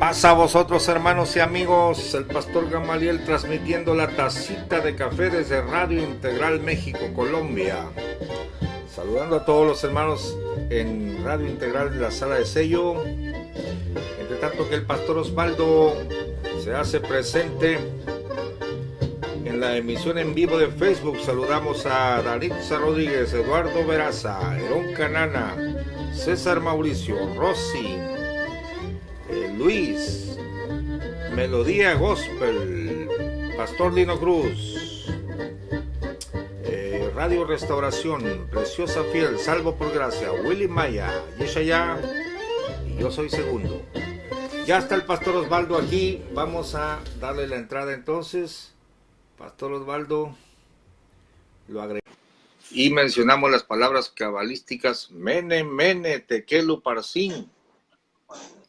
Pasa a vosotros, hermanos y amigos, el pastor Gamaliel transmitiendo la tacita de café desde Radio Integral México, Colombia. Saludando a todos los hermanos en Radio Integral de la sala de sello. Entre tanto que el pastor Osvaldo se hace presente en la emisión en vivo de Facebook, saludamos a Daritza Rodríguez, Eduardo Veraza, Herón Canana, César Mauricio, Rosy, Luis, Melodía Gospel, Pastor Lino Cruz, Radio Restauración, Preciosa Fiel, Salvo por Gracia, Willy Maya, Yeshaya, y yo soy Segundo. Ya está el Pastor Osvaldo aquí, vamos a darle la entrada entonces. Pastor Osvaldo, lo agregamos. Y mencionamos las palabras cabalísticas, Mene, Mene, Tekelu, Parsin.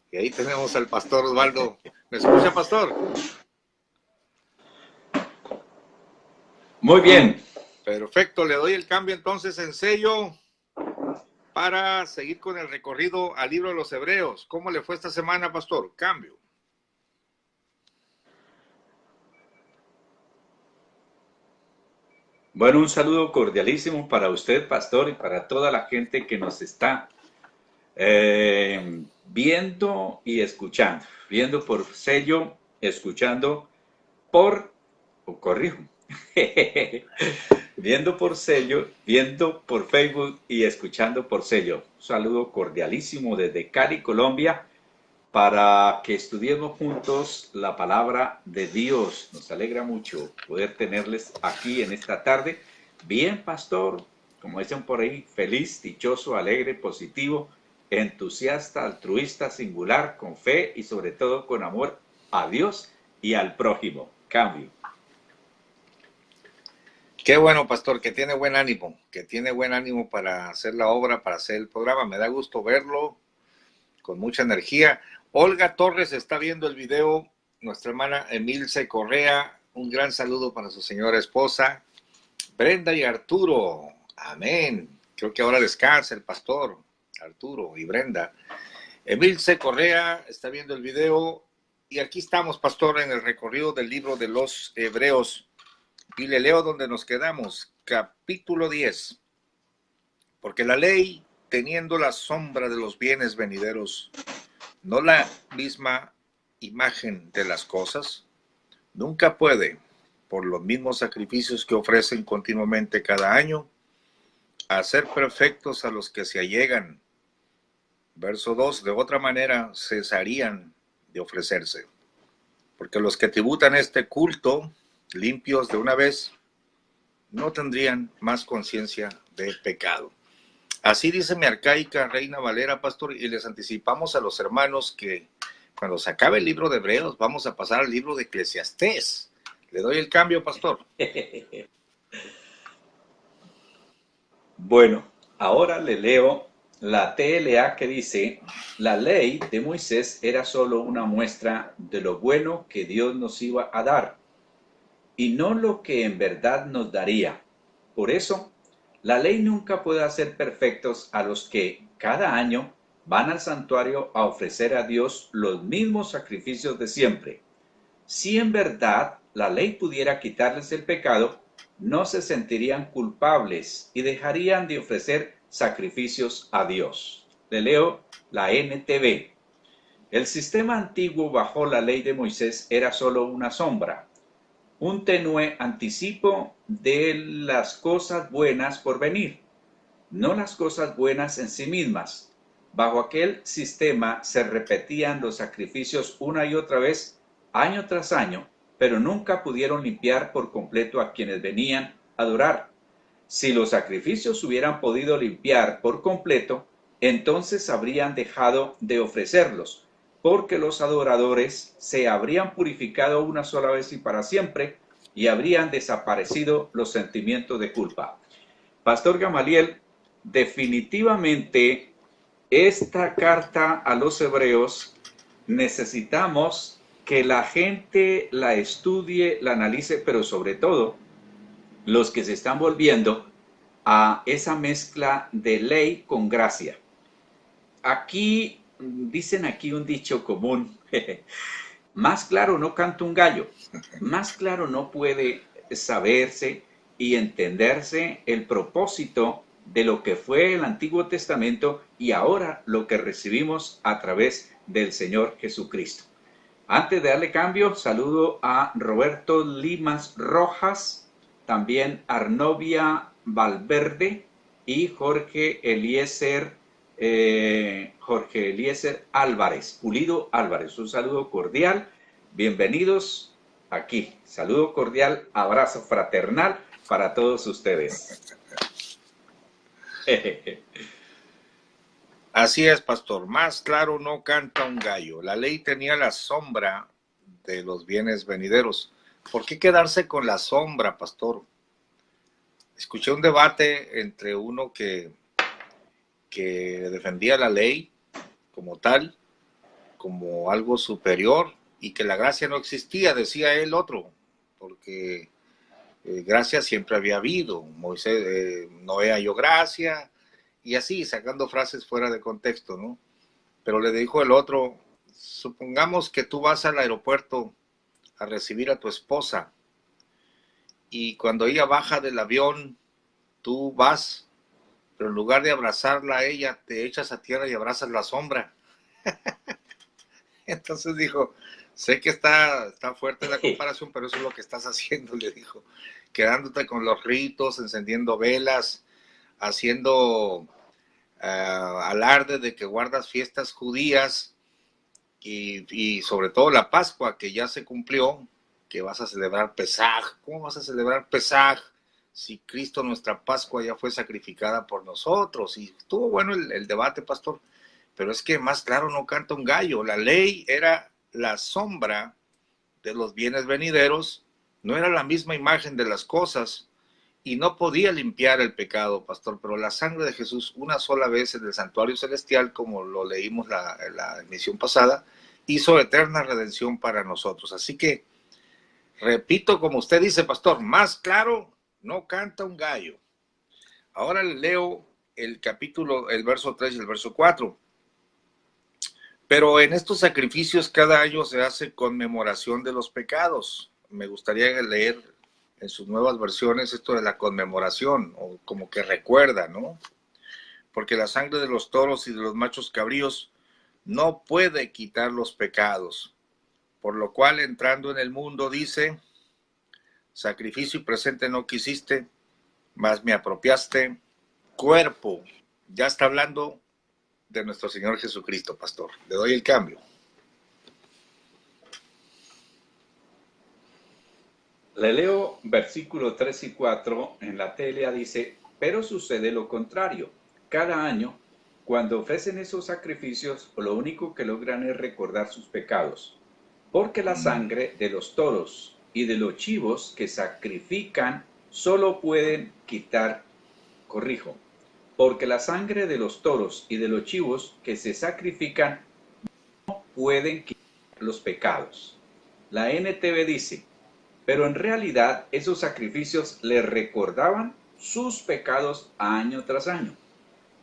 Y ahí tenemos al pastor Osvaldo. ¿Me escucha, pastor? Muy bien. Perfecto, le doy el cambio entonces en sello para seguir con el recorrido al libro de los Hebreos. ¿Cómo le fue esta semana, pastor? Cambio. Bueno, un saludo cordialísimo para usted, pastor, y para toda la gente que nos está viendo y escuchando. Viendo por sello, escuchando por, viendo por sello, viendo por Facebook y escuchando por sello. Un saludo cordialísimo desde Cali, Colombia, para que estudiemos juntos la palabra de Dios. Nos alegra mucho poder tenerles aquí en esta tarde. Bien, pastor, como dicen por ahí, feliz, dichoso, alegre, positivo, entusiasta, altruista, singular, con fe y sobre todo con amor a Dios y al prójimo. Cambio. Qué bueno, pastor, que tiene buen ánimo para hacer la obra, para hacer el programa. Me da gusto verlo con mucha energía. Olga Torres está viendo el video, nuestra hermana Emilce Correa, un gran saludo para su señora esposa. Brenda y Arturo, amén. Creo que ahora descansa el pastor Arturo y Brenda. Emilce Correa está viendo el video y aquí estamos, pastor, en el recorrido del libro de los Hebreos. Y le leo donde nos quedamos, capítulo 10. Porque la ley, teniendo la sombra de los bienes venideros, no la misma imagen de las cosas, nunca puede, por los mismos sacrificios que ofrecen continuamente cada año, hacer perfectos a los que se allegan. Verso 2, de otra manera cesarían de ofrecerse, porque los que tributan este culto, limpios de una vez, no tendrían más conciencia de pecado. Así dice mi arcaica Reina Valera, pastor, y les anticipamos a los hermanos que cuando se acabe el libro de Hebreos, vamos a pasar al libro de Eclesiastés. Le doy el cambio, pastor. Bueno, ahora le leo la TLA que dice, la ley de Moisés era solo una muestra de lo bueno que Dios nos iba a dar, y no lo que en verdad nos daría. Por eso, la ley nunca puede hacer perfectos a los que cada año van al santuario a ofrecer a Dios los mismos sacrificios de siempre. Si en verdad la ley pudiera quitarles el pecado, no se sentirían culpables y dejarían de ofrecer sacrificios a Dios. Le leo la NTV. El sistema antiguo bajo la ley de Moisés era solo una sombra, un tenue anticipo de las cosas buenas por venir, no las cosas buenas en sí mismas. Bajo aquel sistema se repetían los sacrificios una y otra vez, año tras año, pero nunca pudieron limpiar por completo a quienes venían a adorar. Si los sacrificios hubieran podido limpiar por completo, entonces habrían dejado de ofrecerlos, porque los adoradores se habrían purificado una sola vez y para siempre, y habrían desaparecido los sentimientos de culpa. Pastor Gamaliel, definitivamente esta carta a los Hebreos necesitamos que la gente la estudie, la analice, pero sobre todo los que se están volviendo a esa mezcla de ley con gracia. Aquí dicen aquí un dicho común Más claro no canta un gallo, más claro no puede saberse y entenderse el propósito de lo que fue el Antiguo Testamento y ahora lo que recibimos a través del Señor Jesucristo. Antes de darle cambio, saludo a Roberto Limas Rojas, también Arnovia Valverde y Jorge Eliezer Álvarez, Pulido Álvarez. Un saludo cordial, bienvenidos aquí. Saludo cordial, abrazo fraternal para todos ustedes. Así es, pastor. Más claro no canta un gallo. La ley tenía la sombra de los bienes venideros. ¿Por qué quedarse con la sombra, pastor? Escuché un debate entre uno que defendía la ley como tal, como algo superior, y que la gracia no existía, decía el otro, porque gracia siempre había habido. Moisés, Noé halló gracia, y así, sacando frases fuera de contexto, ¿no? Pero le dijo el otro, supongamos que tú vas al aeropuerto a recibir a tu esposa, y cuando ella baja del avión, tú vas, pero en lugar de abrazarla a ella, te echas a tierra y abrazas la sombra. Entonces dijo, sé que está fuerte la comparación, pero eso es lo que estás haciendo, le dijo, quedándote con los ritos, encendiendo velas, haciendo alarde de que guardas fiestas judías y sobre todo la Pascua, que ya se cumplió, que vas a celebrar Pesaj. ¿Cómo vas a celebrar Pesaj si Cristo, nuestra Pascua, ya fue sacrificada por nosotros? Y estuvo bueno el debate, pastor, pero es que más claro no canta un gallo. La ley era la sombra de los bienes venideros, no era la misma imagen de las cosas y no podía limpiar el pecado, pastor, pero la sangre de Jesús una sola vez en el santuario celestial, como lo leímos la emisión pasada, hizo eterna redención para nosotros. Así que, repito, como usted dice, pastor, más claro no canta un gallo. Ahora leo el capítulo, el verso 3 y el verso 4. Pero en estos sacrificios cada año se hace conmemoración de los pecados. Me gustaría leer en sus nuevas versiones esto de la conmemoración, o como que recuerda, ¿no? Porque la sangre de los toros y de los machos cabríos no puede quitar los pecados. Por lo cual, entrando en el mundo, dice, sacrificio y presente no quisiste, mas me apropiaste cuerpo. Ya está hablando de nuestro Señor Jesucristo, pastor. Le doy el cambio. Le leo versículos 3 y 4 en la TLA, dice, pero sucede lo contrario. Cada año, cuando ofrecen esos sacrificios, lo único que logran es recordar sus pecados, porque la sangre de los toros y de los chivos que sacrifican solo pueden quitar, porque la sangre de los toros y de los chivos que se sacrifican no pueden quitar los pecados. La NTV dice, pero en realidad esos sacrificios le recordaban sus pecados año tras año,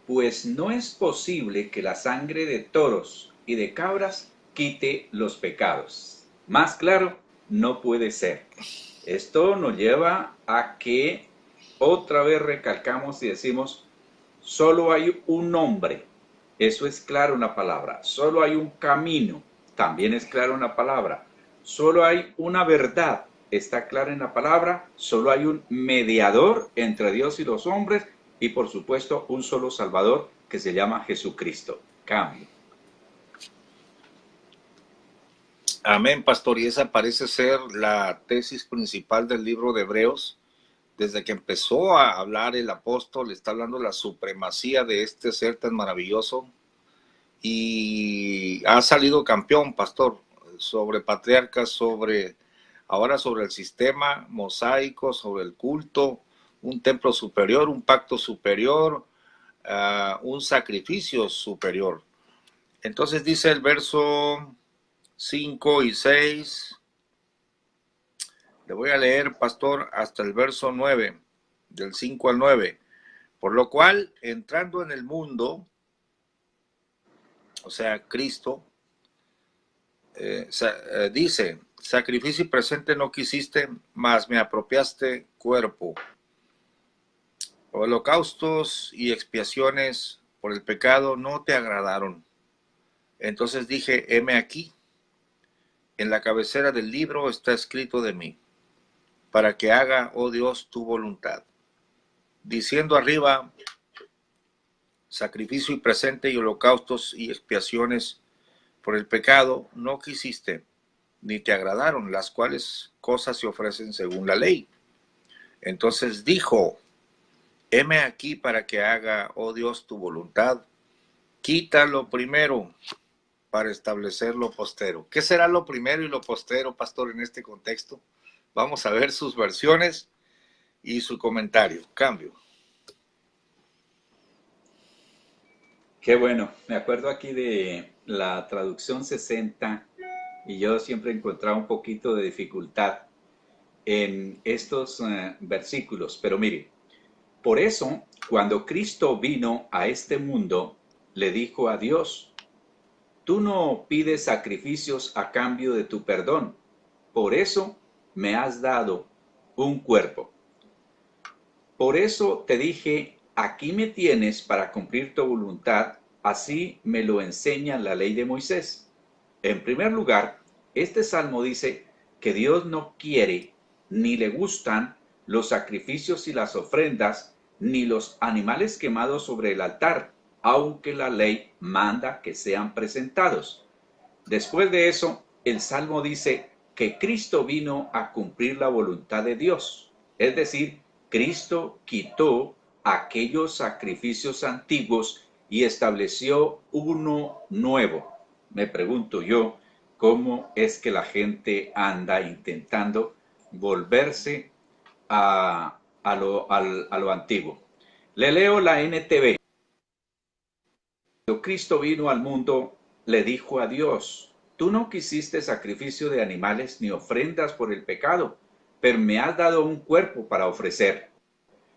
pues no es posible que la sangre de toros y de cabras quite los pecados. Más claro, no puede ser. Esto nos lleva a que otra vez recalcamos y decimos, solo hay un hombre, eso es claro una palabra, solo hay un camino, también es claro una palabra, solo hay una verdad, está clara en la palabra, solo hay un mediador entre Dios y los hombres y por supuesto un solo Salvador que se llama Jesucristo. Cambio. Amén, pastor. Y esa parece ser la tesis principal del libro de Hebreos. Desde que empezó a hablar el apóstol, está hablando de la supremacía de este ser tan maravilloso y ha salido campeón, pastor, sobre patriarcas, ahora sobre el sistema mosaico, sobre el culto, un templo superior, un pacto superior, un sacrificio superior. Entonces dice el verso 5 y 6, le voy a leer, pastor, hasta el verso 9, del 5 al 9. Por lo cual, entrando en el mundo, o sea, Cristo, dice, sacrificio y presente no quisiste, mas me apropiaste cuerpo. Holocaustos y expiaciones por el pecado no te agradaron. Entonces dije, heme aquí, en la cabecera del libro está escrito de mí, para que haga, oh Dios, tu voluntad. Diciendo arriba, sacrificio y presente y holocaustos y expiaciones por el pecado no quisiste, ni te agradaron, las cuales cosas se ofrecen según la ley. Entonces dijo, heme aquí para que haga, oh Dios, tu voluntad. Quita lo primero para establecer lo postero. ¿Qué será lo primero y lo postero, pastor, en este contexto? Vamos a ver sus versiones y su comentario. Cambio. Qué bueno, me acuerdo aquí de la traducción 60 y yo siempre encontraba un poquito de dificultad en estos versículos, pero mire, por eso cuando Cristo vino a este mundo, le dijo a Dios, tú no pides sacrificios a cambio de tu perdón, por eso me has dado un cuerpo. Por eso te dije, aquí me tienes para cumplir tu voluntad, así me lo enseña la ley de Moisés. En primer lugar, este salmo dice que Dios no quiere ni le gustan los sacrificios y las ofrendas, ni los animales quemados sobre el altar, aunque la ley manda que sean presentados. Después de eso, el salmo dice que Cristo vino a cumplir la voluntad de Dios, es decir, Cristo quitó aquellos sacrificios antiguos y estableció uno nuevo. Me pregunto yo, ¿cómo es que la gente anda intentando volverse a lo antiguo? Le leo la NTV. Cuando Cristo vino al mundo, le dijo a Dios, tú no quisiste sacrificio de animales ni ofrendas por el pecado, pero me has dado un cuerpo para ofrecer.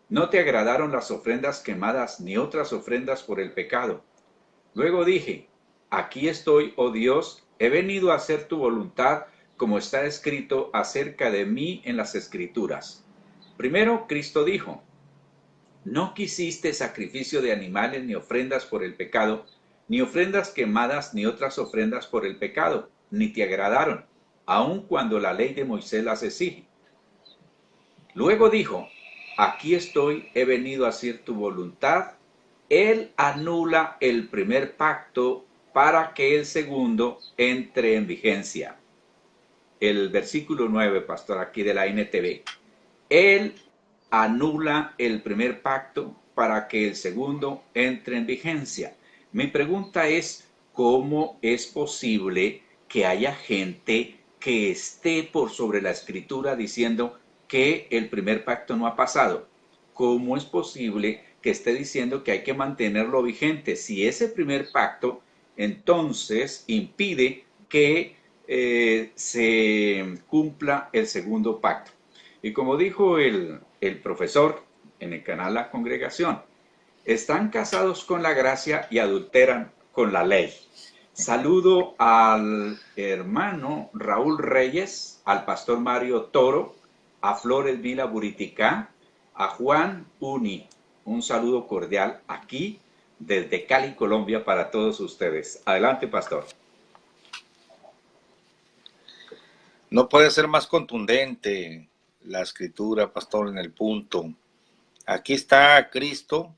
No te agradaron las ofrendas quemadas ni otras ofrendas por el pecado. Luego dije, aquí estoy, oh Dios, he venido a hacer tu voluntad, como está escrito acerca de mí en las Escrituras. Primero Cristo dijo, no quisiste sacrificio de animales ni ofrendas por el pecado, ni ofrendas quemadas ni otras ofrendas por el pecado, ni te agradaron, aun cuando la ley de Moisés las exige. Luego dijo, aquí estoy, he venido a hacer tu voluntad. Él anula el primer pacto para que el segundo entre en vigencia. El versículo 9, pastor, aquí de la NTV. Él anula el primer pacto para que el segundo entre en vigencia. Mi pregunta es, ¿cómo es posible que haya gente que esté por sobre la escritura diciendo que el primer pacto no ha pasado? ¿Cómo es posible que esté diciendo que hay que mantenerlo vigente? Si ese primer pacto entonces impide que se cumpla el segundo pacto. Y como dijo el profesor en el canal La Congregación, están casados con la gracia y adulteran con la ley. Saludo al hermano Raúl Reyes, al pastor Mario Toro, a Flores Vila Buriticá, a Juan Uni. Un saludo cordial aquí desde Cali, Colombia, para todos ustedes. Adelante, pastor. No puede ser más contundente la escritura, pastor, en el punto. Aquí está Cristo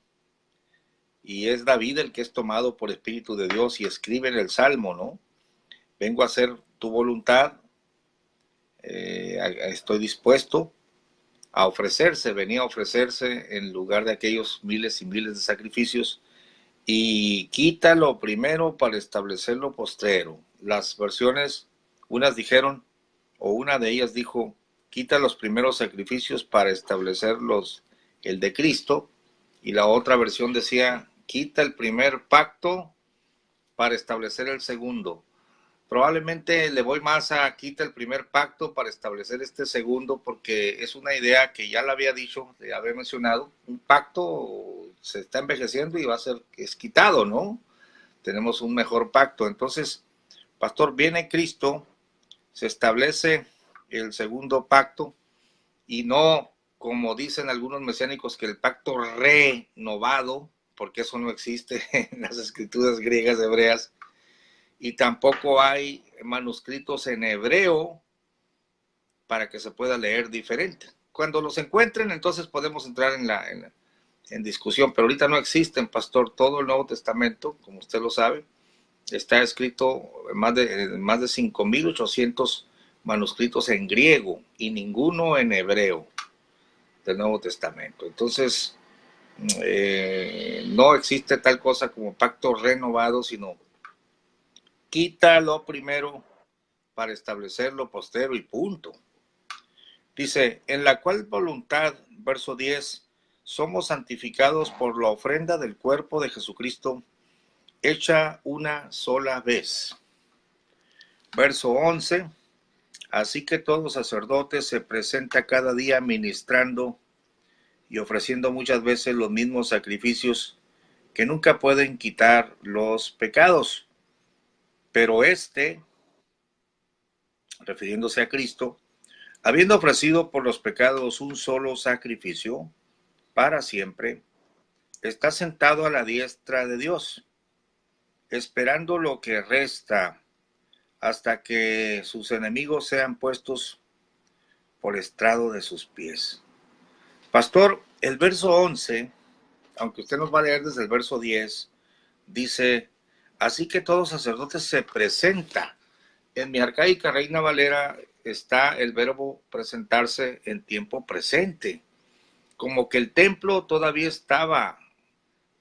y es David el que es tomado por Espíritu de Dios y escribe en el Salmo, ¿no? Vengo a hacer tu voluntad, estoy dispuesto a ofrecerse, venía a ofrecerse en lugar de aquellos miles y miles de sacrificios y quita lo primero para establecer lo postrero. Las versiones, unas dijeron, o una de ellas dijo, quita los primeros sacrificios para establecer el de Cristo, y la otra versión decía, quita el primer pacto para establecer el segundo. Probablemente le voy más a quita el primer pacto para establecer este segundo, porque es una idea que ya la había dicho, ya había mencionado, un pacto se está envejeciendo y va a ser, es quitado, ¿no? Tenemos un mejor pacto. Entonces, Pastor, viene Cristo, se establece el segundo pacto y no, como dicen algunos mesiánicos, que el pacto renovado, porque eso no existe en las escrituras griegas hebreas, y tampoco hay manuscritos en hebreo para que se pueda leer diferente. Cuando los encuentren, entonces podemos entrar en discusión, pero ahorita no existen, pastor. Todo el Nuevo Testamento, como usted lo sabe, está escrito en más de 5.800 manuscritos en griego y ninguno en hebreo del Nuevo Testamento. Entonces, no existe tal cosa como pacto renovado, sino quita lo primero para establecer lo postero y punto. Dice, en la cual voluntad, verso 10, somos santificados por la ofrenda del cuerpo de Jesucristo, hecha una sola vez. Verso 11, así que todo sacerdote se presenta cada día ministrando y ofreciendo muchas veces los mismos sacrificios que nunca pueden quitar los pecados. Pero refiriéndose a Cristo, habiendo ofrecido por los pecados un solo sacrificio para siempre, está sentado a la diestra de Dios, esperando lo que resta hasta que sus enemigos sean puestos por estrado de sus pies. Pastor, el verso 11, aunque usted nos va a leer desde el verso 10, dice, así que todo sacerdote se presenta. En mi arcaica Reina Valera está el verbo presentarse en tiempo presente, como que el templo todavía estaba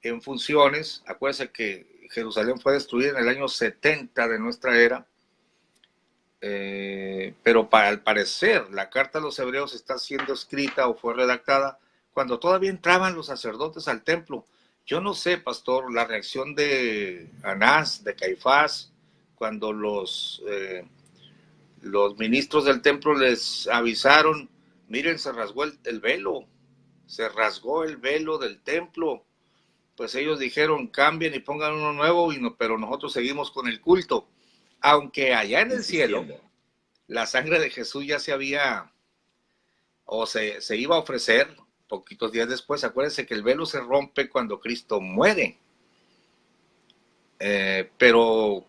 en funciones. Acuérdense que Jerusalén fue destruida en el año 70 de nuestra era, pero al parecer la carta a los hebreos está siendo escrita o fue redactada cuando todavía entraban los sacerdotes al templo. Yo no sé, pastor, la reacción de Anás, de Caifás, cuando los ministros del templo les avisaron, miren, se rasgó el velo, se rasgó el velo del templo. Pues ellos dijeron, cambien y pongan uno nuevo, pero nosotros seguimos con el culto. Aunque allá en el cielo, la sangre de Jesús ya se había, o se iba a ofrecer poquitos días después. Acuérdense que el velo se rompe cuando Cristo muere. Pero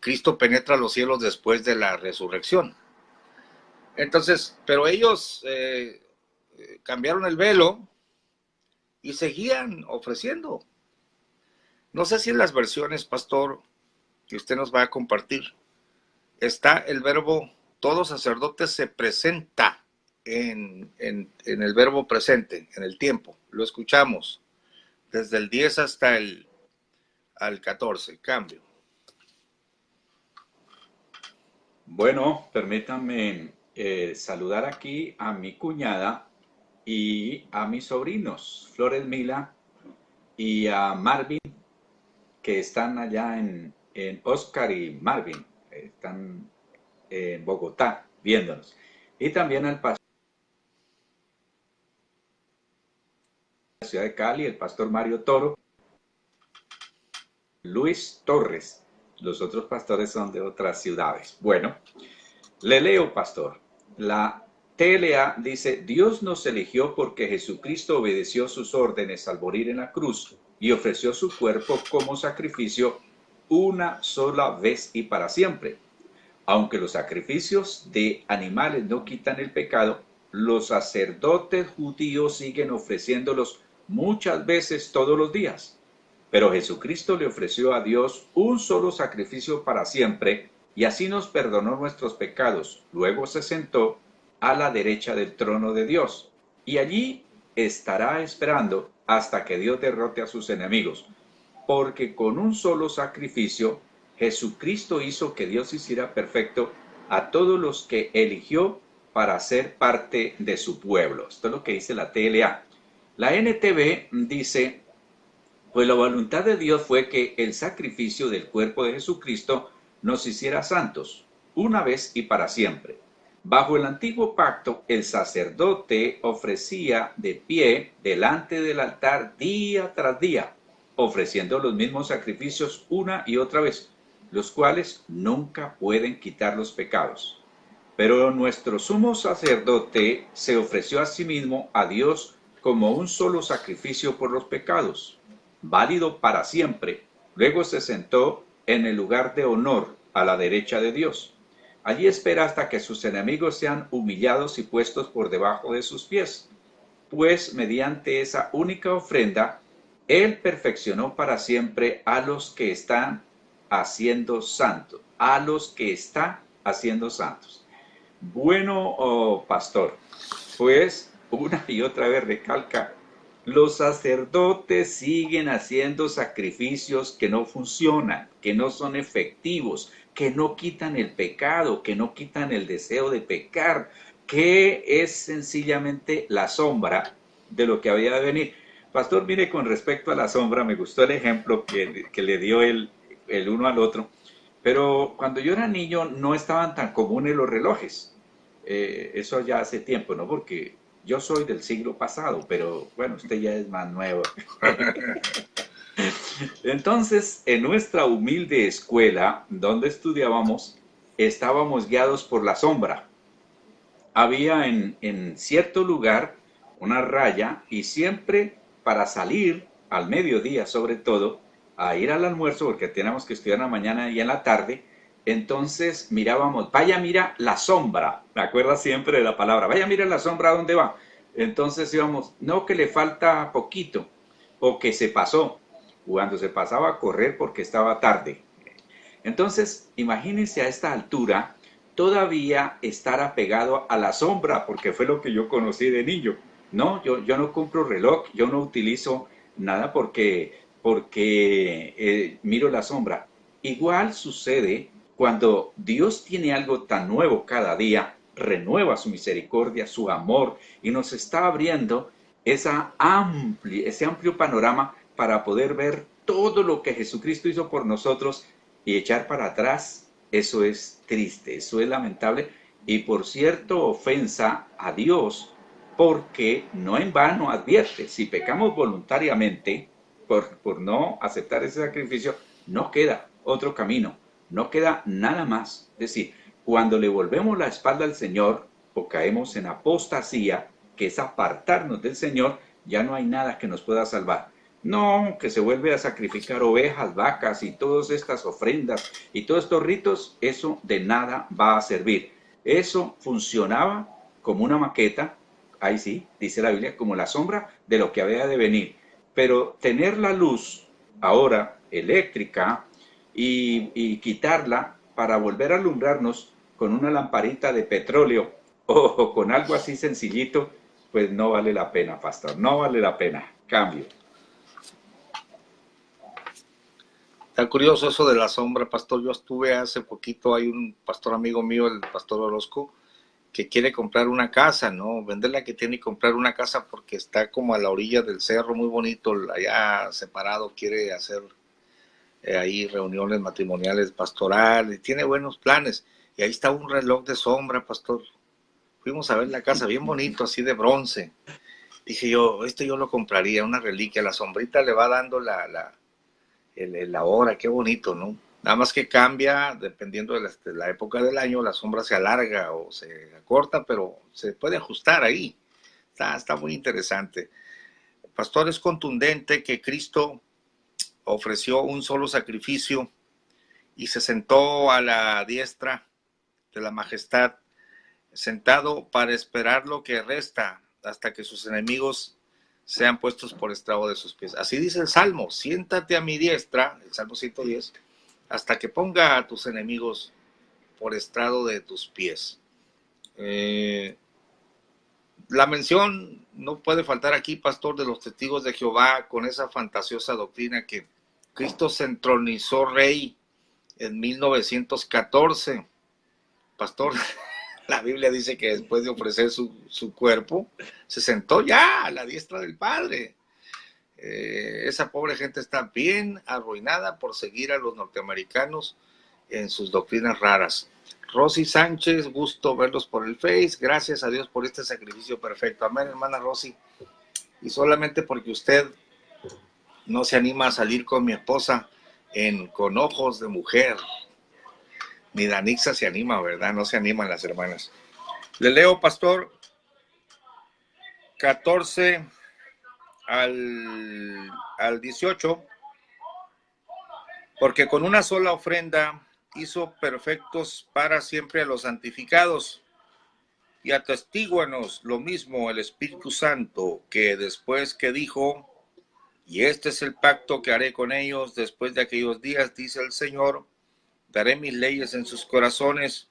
Cristo penetra los cielos después de la resurrección. Entonces, pero ellos cambiaron el velo y seguían ofreciendo. No sé si en las versiones, pastor, que usted nos va a compartir, está el verbo, todo sacerdote se presenta en el verbo presente, en el tiempo. Lo escuchamos desde el 10 hasta al 14, cambio. Bueno, permítanme saludar aquí a mi cuñada y a mis sobrinos, Flores Mila y a Marvin, que están allá en Oscar y Marvin, están en Bogotá viéndonos. Y también al pastor de la ciudad de Cali, el pastor Mario Toro, Luis Torres. Los otros pastores son de otras ciudades. Bueno, le leo, pastor. La TLA dice, Dios nos eligió porque Jesucristo obedeció sus órdenes al morir en la cruz y ofreció su cuerpo como sacrificio una sola vez y para siempre. Aunque los sacrificios de animales no quitan el pecado, los sacerdotes judíos siguen ofreciéndolos muchas veces todos los días. Pero Jesucristo le ofreció a Dios un solo sacrificio para siempre y así nos perdonó nuestros pecados. Luego se sentó a la derecha del trono de Dios y allí estará esperando hasta que Dios derrote a sus enemigos. Porque con un solo sacrificio Jesucristo hizo que Dios hiciera perfecto a todos los que eligió para ser parte de su pueblo. Esto es lo que dice la TLA. La NTV dice, pues la voluntad de Dios fue que el sacrificio del cuerpo de Jesucristo nos hiciera santos, una vez y para siempre. Bajo el antiguo pacto, el sacerdote ofrecía de pie delante del altar día tras día, ofreciendo los mismos sacrificios una y otra vez. los cuales nunca pueden quitar los pecados. Pero nuestro sumo sacerdote se ofreció a sí mismo a Dios como un solo sacrificio por los pecados, válido para siempre. Luego se sentó en el lugar de honor a la derecha de Dios. Allí espera hasta que sus enemigos sean humillados y puestos por debajo de sus pies. Pues mediante esa única ofrenda, Él perfeccionó para siempre a los que están haciendo santos, a los que está haciendo santos. Bueno, oh, pastor, pues una y otra vez recalca, los sacerdotes siguen haciendo sacrificios que no funcionan, que no son efectivos, que no quitan el pecado, que no quitan el deseo de pecar, que es sencillamente la sombra de lo que había de venir. Pastor, mire, con respecto a la sombra, me gustó el ejemplo que le dio el uno al otro, pero cuando yo era niño no estaban tan comunes los relojes. Eso ya hace tiempo, ¿no? Porque yo soy del siglo pasado, pero bueno, usted ya es más nuevo. Entonces, en nuestra humilde escuela donde estudiábamos, estábamos guiados por la sombra. Había en cierto lugar una raya y siempre para salir al mediodía, sobre todo, a ir al almuerzo, porque teníamos que estudiar en la mañana y en la tarde, entonces mirábamos, vaya, mira la sombra, me acuerdo siempre de la palabra, vaya, mira la sombra, ¿a dónde va? Entonces íbamos, no, que le falta poquito, o que se pasó, cuando se pasaba a correr porque estaba tarde. Entonces, imagínense a esta altura, todavía estar apegado a la sombra, porque fue lo que yo conocí de niño. No, yo no compro reloj, yo no utilizo nada porque miro la sombra. Igual sucede cuando Dios tiene algo tan nuevo cada día, renueva su misericordia, su amor, y nos está abriendo ese amplio panorama para poder ver todo lo que Jesucristo hizo por nosotros y echar para atrás. Eso es triste, eso es lamentable y por cierto ofensa a Dios, porque no en vano advierte, si pecamos voluntariamente por no aceptar ese sacrificio, no queda otro camino, no queda nada más. Es decir, cuando le volvemos la espalda al Señor o caemos en apostasía, que es apartarnos del Señor, ya no hay nada que nos pueda salvar. No, que se vuelve a sacrificar ovejas, vacas y todas estas ofrendas y todos estos ritos, eso de nada va a servir. Eso funcionaba como una maqueta, ahí sí, dice la Biblia, como la sombra de lo que había de venir. Pero tener la luz ahora eléctrica y quitarla para volver a alumbrarnos con una lamparita de petróleo o con algo así sencillito, pues no vale la pena, pastor, no vale la pena. Cambio. Está curioso eso de la sombra, pastor. Yo estuve hace poquito, hay un pastor amigo mío, el pastor Orozco, que quiere comprar una casa, ¿no? Vender la que tiene y comprar una casa porque está como a la orilla del cerro, muy bonito, allá separado, quiere hacer ahí reuniones matrimoniales, pastorales, tiene buenos planes. Y ahí está un reloj de sombra, pastor. Fuimos a ver la casa, bien bonito, así de bronce. Dije yo, yo lo compraría, una reliquia. La sombrita le va dando la hora, qué bonito, ¿no? Nada más que cambia, dependiendo de la época del año, la sombra se alarga o se acorta, pero se puede ajustar ahí. Está muy interesante. Pastor, es contundente que Cristo ofreció un solo sacrificio y se sentó a la diestra de la majestad, sentado para esperar lo que resta hasta que sus enemigos sean puestos por estrado de sus pies. Así dice el Salmo, siéntate a mi diestra, el Salmo 110, hasta que ponga a tus enemigos por estrado de tus pies. La mención no puede faltar aquí, pastor, de los testigos de Jehová con esa fantasiosa doctrina que Cristo se entronizó rey en 1914. Pastor, la Biblia dice que después de ofrecer su cuerpo, se sentó ya a la diestra del Padre. Esa pobre gente está bien arruinada por seguir a los norteamericanos en sus doctrinas raras. Rosy Sánchez, gusto verlos por el Face. Gracias a Dios por este sacrificio perfecto. Amén, hermana Rosy. Y solamente porque usted no se anima a salir con mi esposa con ojos de mujer. Ni Danixa se anima, ¿verdad? No se animan las hermanas. Le leo, pastor, 14 al 18. Porque con una sola ofrenda hizo perfectos para siempre a los santificados. Y atestíguanos lo mismo el Espíritu Santo, que después que dijo, y este es el pacto que haré con ellos después de aquellos días, dice el Señor, daré mis leyes en sus corazones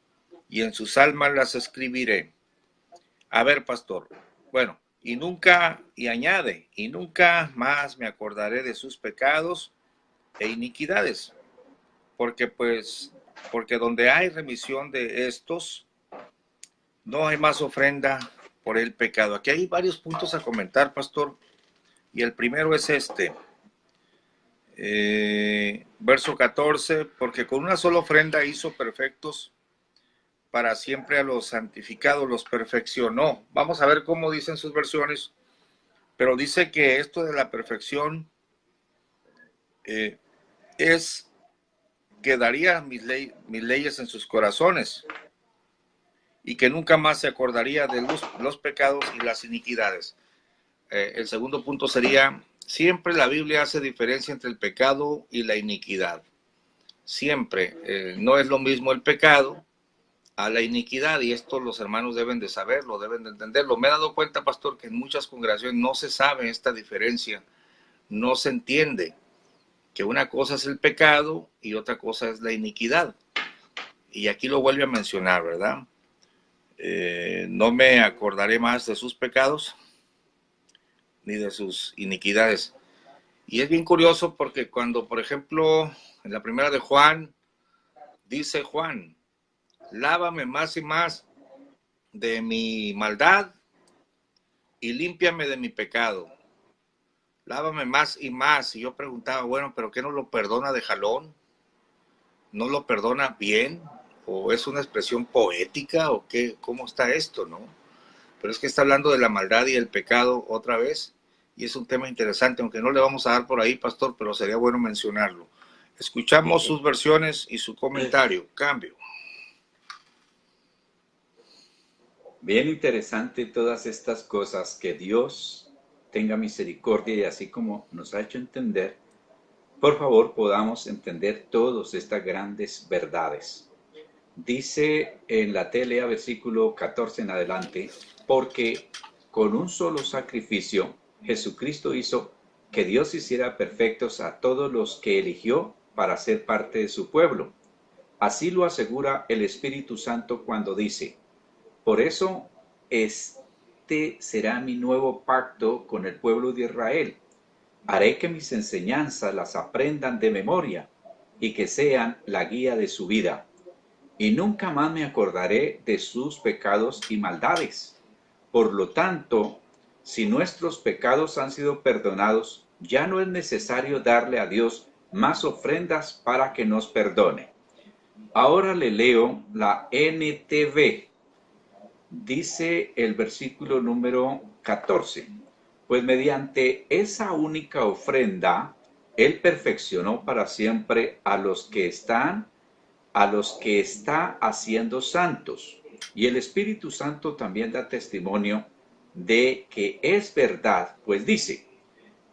y en sus almas las escribiré. A ver, pastor, bueno, y añade, y nunca más me acordaré de sus pecados e iniquidades, porque donde hay remisión de estos, no hay más ofrenda por el pecado. Aquí hay varios puntos a comentar, pastor, y el primero es este, verso 14, porque con una sola ofrenda hizo perfectos para siempre a los santificados, los perfeccionó. Vamos a ver cómo dicen sus versiones, pero dice que esto de la perfección es que daría mis leyes en sus corazones y que nunca más se acordaría de los pecados y las iniquidades. El segundo punto sería, siempre la Biblia hace diferencia entre el pecado y la iniquidad. Siempre, no es lo mismo el pecado a la iniquidad, y esto los hermanos deben de saberlo, deben de entenderlo. Me he dado cuenta, pastor, que en muchas congregaciones no se sabe esta diferencia, no se entiende que una cosa es el pecado y otra cosa es la iniquidad. Y aquí lo vuelve a mencionar, ¿verdad? No me acordaré más de sus pecados ni de sus iniquidades. Y es bien curioso porque cuando, por ejemplo, en la primera de Juan, dice Juan, lávame más y más de mi maldad y límpiame de mi pecado. Lávame más y más. Y yo preguntaba, bueno, ¿pero qué no lo perdona de jalón? ¿No lo perdona bien? ¿O es una expresión poética? ¿O qué? ¿Cómo está esto, no? Pero es que está hablando de la maldad y el pecado otra vez, y es un tema interesante, aunque no le vamos a dar por ahí, pastor, pero sería bueno mencionarlo. Escuchamos sus versiones y su comentario. Cambio. Bien interesante todas estas cosas, que Dios tenga misericordia y así como nos ha hecho entender, por favor podamos entender todas estas grandes verdades. Dice en la TLA versículo 14 en adelante, porque con un solo sacrificio Jesucristo hizo que Dios hiciera perfectos a todos los que eligió para ser parte de su pueblo. Así lo asegura el Espíritu Santo cuando dice, por eso este será mi nuevo pacto con el pueblo de Israel. Haré que mis enseñanzas las aprendan de memoria y que sean la guía de su vida. Y nunca más me acordaré de sus pecados y maldades. Por lo tanto, si nuestros pecados han sido perdonados, ya no es necesario darle a Dios más ofrendas para que nos perdone. Ahora le leo la NTV. Dice el versículo número 14, pues mediante esa única ofrenda, Él perfeccionó para siempre a los que está haciendo santos. Y el Espíritu Santo también da testimonio de que es verdad, pues dice,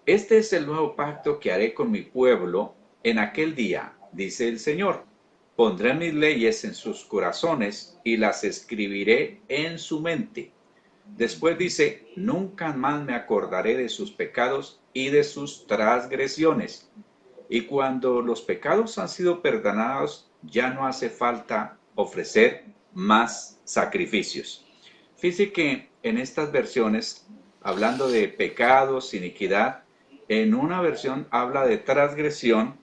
este es el nuevo pacto que haré con mi pueblo en aquel día, dice el Señor. Pondré mis leyes en sus corazones y las escribiré en su mente. Después dice, nunca más me acordaré de sus pecados y de sus transgresiones. Y cuando los pecados han sido perdonados, ya no hace falta ofrecer más sacrificios. Fíjese que en estas versiones, hablando de pecados, iniquidad, en una versión habla de transgresión,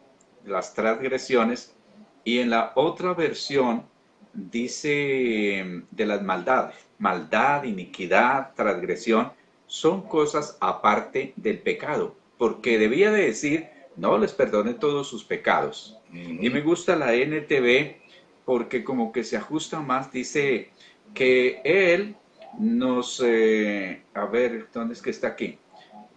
las transgresiones, y en la otra versión dice de las maldades. Maldad, iniquidad, transgresión, son cosas aparte del pecado, porque debía de decir, no les perdone todos sus pecados. Y me gusta la NTV porque como que se ajusta más, dice que Él nos, a ver, ¿dónde es que está aquí?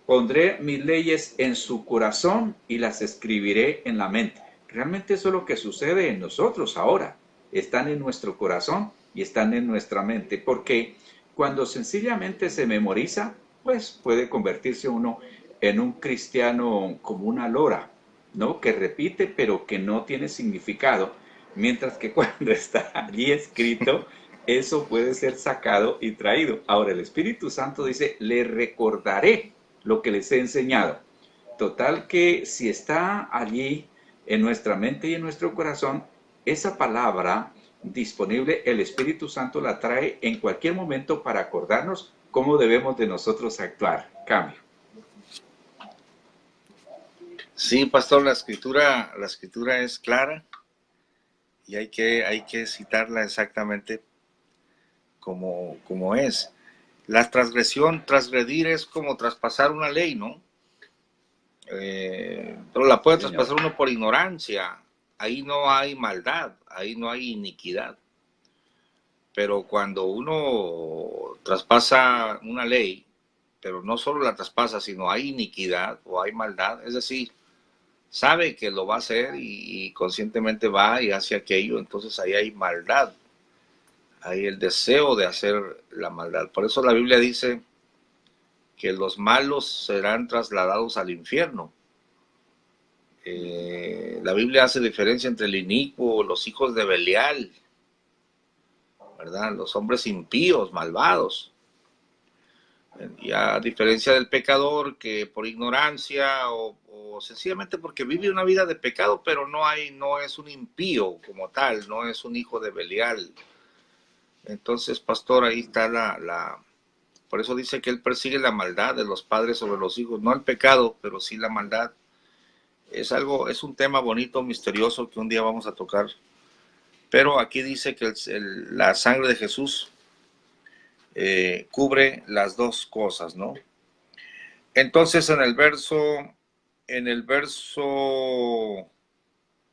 Pondré mis leyes en su corazón y las escribiré en la mente. Realmente eso es lo que sucede en nosotros ahora. están en nuestro corazón y están en nuestra mente, porque cuando sencillamente se memoriza, pues puede convertirse uno en un cristiano como una lora, ¿no? Que repite pero que no tiene significado, mientras que cuando está allí escrito, eso puede ser sacado y traído. Ahora el Espíritu Santo dice, le recordaré lo que les he enseñado. Total que si está allí en nuestra mente y en nuestro corazón, esa palabra disponible, el Espíritu Santo la trae en cualquier momento para acordarnos cómo debemos de nosotros actuar. Cambio. Sí, pastor, la escritura es clara y hay que citarla exactamente como es. La transgredir es como traspasar una ley, ¿no? Pero la puede traspasar uno por ignorancia. Ahí no hay maldad, ahí no hay iniquidad. Pero cuando uno traspasa una ley, pero no solo la traspasa, sino hay iniquidad o hay maldad, es decir, sabe que lo va a hacer y conscientemente va y hace aquello, entonces ahí hay maldad, hay el deseo de hacer la maldad. Por eso la Biblia dice que los malos serán trasladados al infierno. La Biblia hace diferencia entre el inicuo, los hijos de Belial, ¿verdad? Los hombres impíos, malvados. Y a diferencia del pecador que por ignorancia o sencillamente porque vive una vida de pecado, pero no es un impío como tal, no es un hijo de Belial. Entonces, pastor, ahí está por eso dice que él persigue la maldad de los padres sobre los hijos, no el pecado, pero sí la maldad. Es un tema bonito, misterioso que un día vamos a tocar. Pero aquí dice que la sangre de Jesús cubre las dos cosas, ¿no? Entonces en el verso,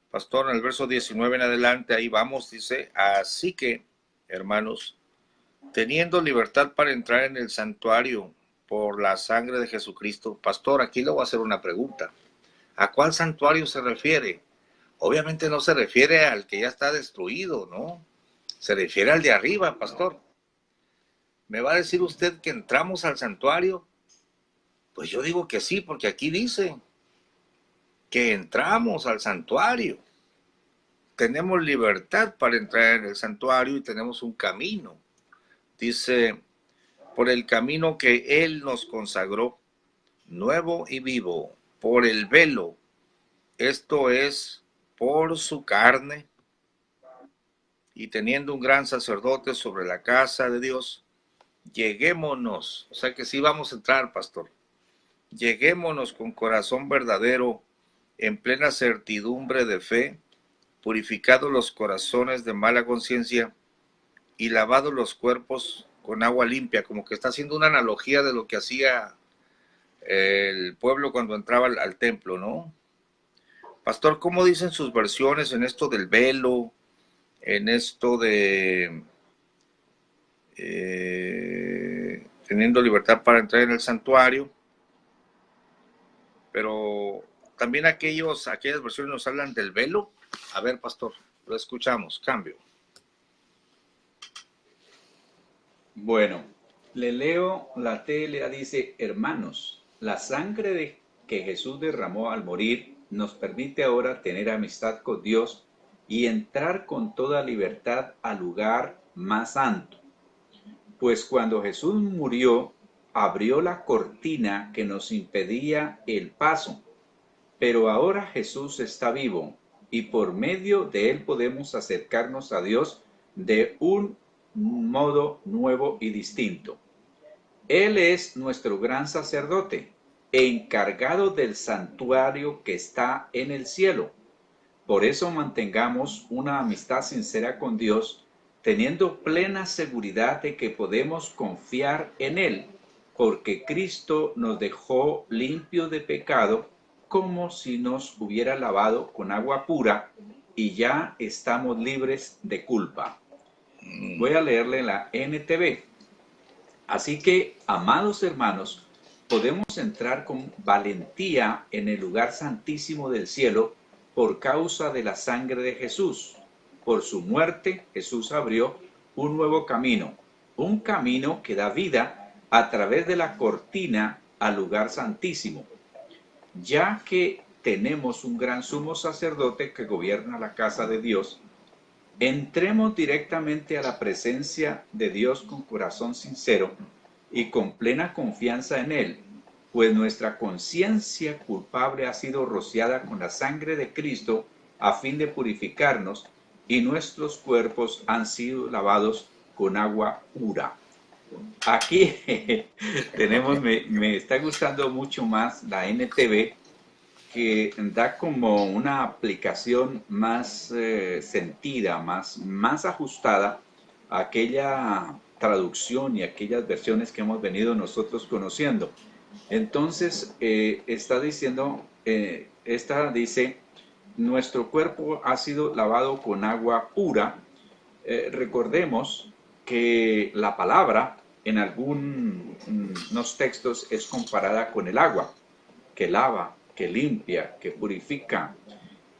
pastor, en el verso 19 en adelante, ahí vamos, dice, así que, hermanos, teniendo libertad para entrar en el santuario por la sangre de Jesucristo, pastor, aquí le voy a hacer una pregunta. ¿A cuál santuario se refiere? Obviamente no se refiere al que ya está destruido, ¿no? Se refiere al de arriba, pastor. ¿Me va a decir usted que entramos al santuario? Pues yo digo que sí, porque aquí dice que entramos al santuario. Tenemos libertad para entrar en el santuario y tenemos un camino. Dice, por el camino que Él nos consagró, nuevo y vivo, por el velo, esto es, por su carne, y teniendo un gran sacerdote sobre la casa de Dios, lleguémonos, o sea que sí vamos a entrar, pastor, lleguémonos con corazón verdadero, en plena certidumbre de fe, purificados los corazones de mala conciencia y lavados los cuerpos con agua limpia, como que está haciendo una analogía de lo que hacía el pueblo cuando entraba al templo, ¿no? Pastor, ¿cómo dicen sus versiones en esto del velo, en esto de teniendo libertad para entrar en el santuario? Pero también aquellas versiones nos hablan del velo. A ver, pastor, lo escuchamos, cambio. Bueno, le leo, la TLA dice, hermanos, la sangre que Jesús derramó al morir nos permite ahora tener amistad con Dios y entrar con toda libertad al lugar más santo. Pues cuando Jesús murió, abrió la cortina que nos impedía el paso. Pero ahora Jesús está vivo y por medio de él podemos acercarnos a Dios de un modo nuevo y distinto. Él es nuestro gran sacerdote, encargado del santuario que está en el cielo. Por eso mantengamos una amistad sincera con Dios, teniendo plena seguridad de que podemos confiar en Él, porque Cristo nos dejó limpios de pecado, como si nos hubiera lavado con agua pura, y ya estamos libres de culpa. Voy a leerle la NTV. Así que, amados hermanos, podemos entrar con valentía en el lugar santísimo del cielo por causa de la sangre de Jesús. Por su muerte, Jesús abrió un nuevo camino, un camino que da vida a través de la cortina al lugar santísimo, ya que tenemos un gran sumo sacerdote que gobierna la casa de Dios. Entremos directamente a la presencia de Dios con corazón sincero y con plena confianza en Él, pues nuestra conciencia culpable ha sido rociada con la sangre de Cristo a fin de purificarnos, y nuestros cuerpos han sido lavados con agua pura. Aquí tenemos, me está gustando mucho más la NTV, que da como una aplicación más sentida, más ajustada a aquella traducción y aquellas versiones que hemos venido nosotros conociendo. Entonces, esta dice, nuestro cuerpo ha sido lavado con agua pura. Recordemos que la palabra en algunos textos es comparada con el agua, que lava, que limpia, que purifica,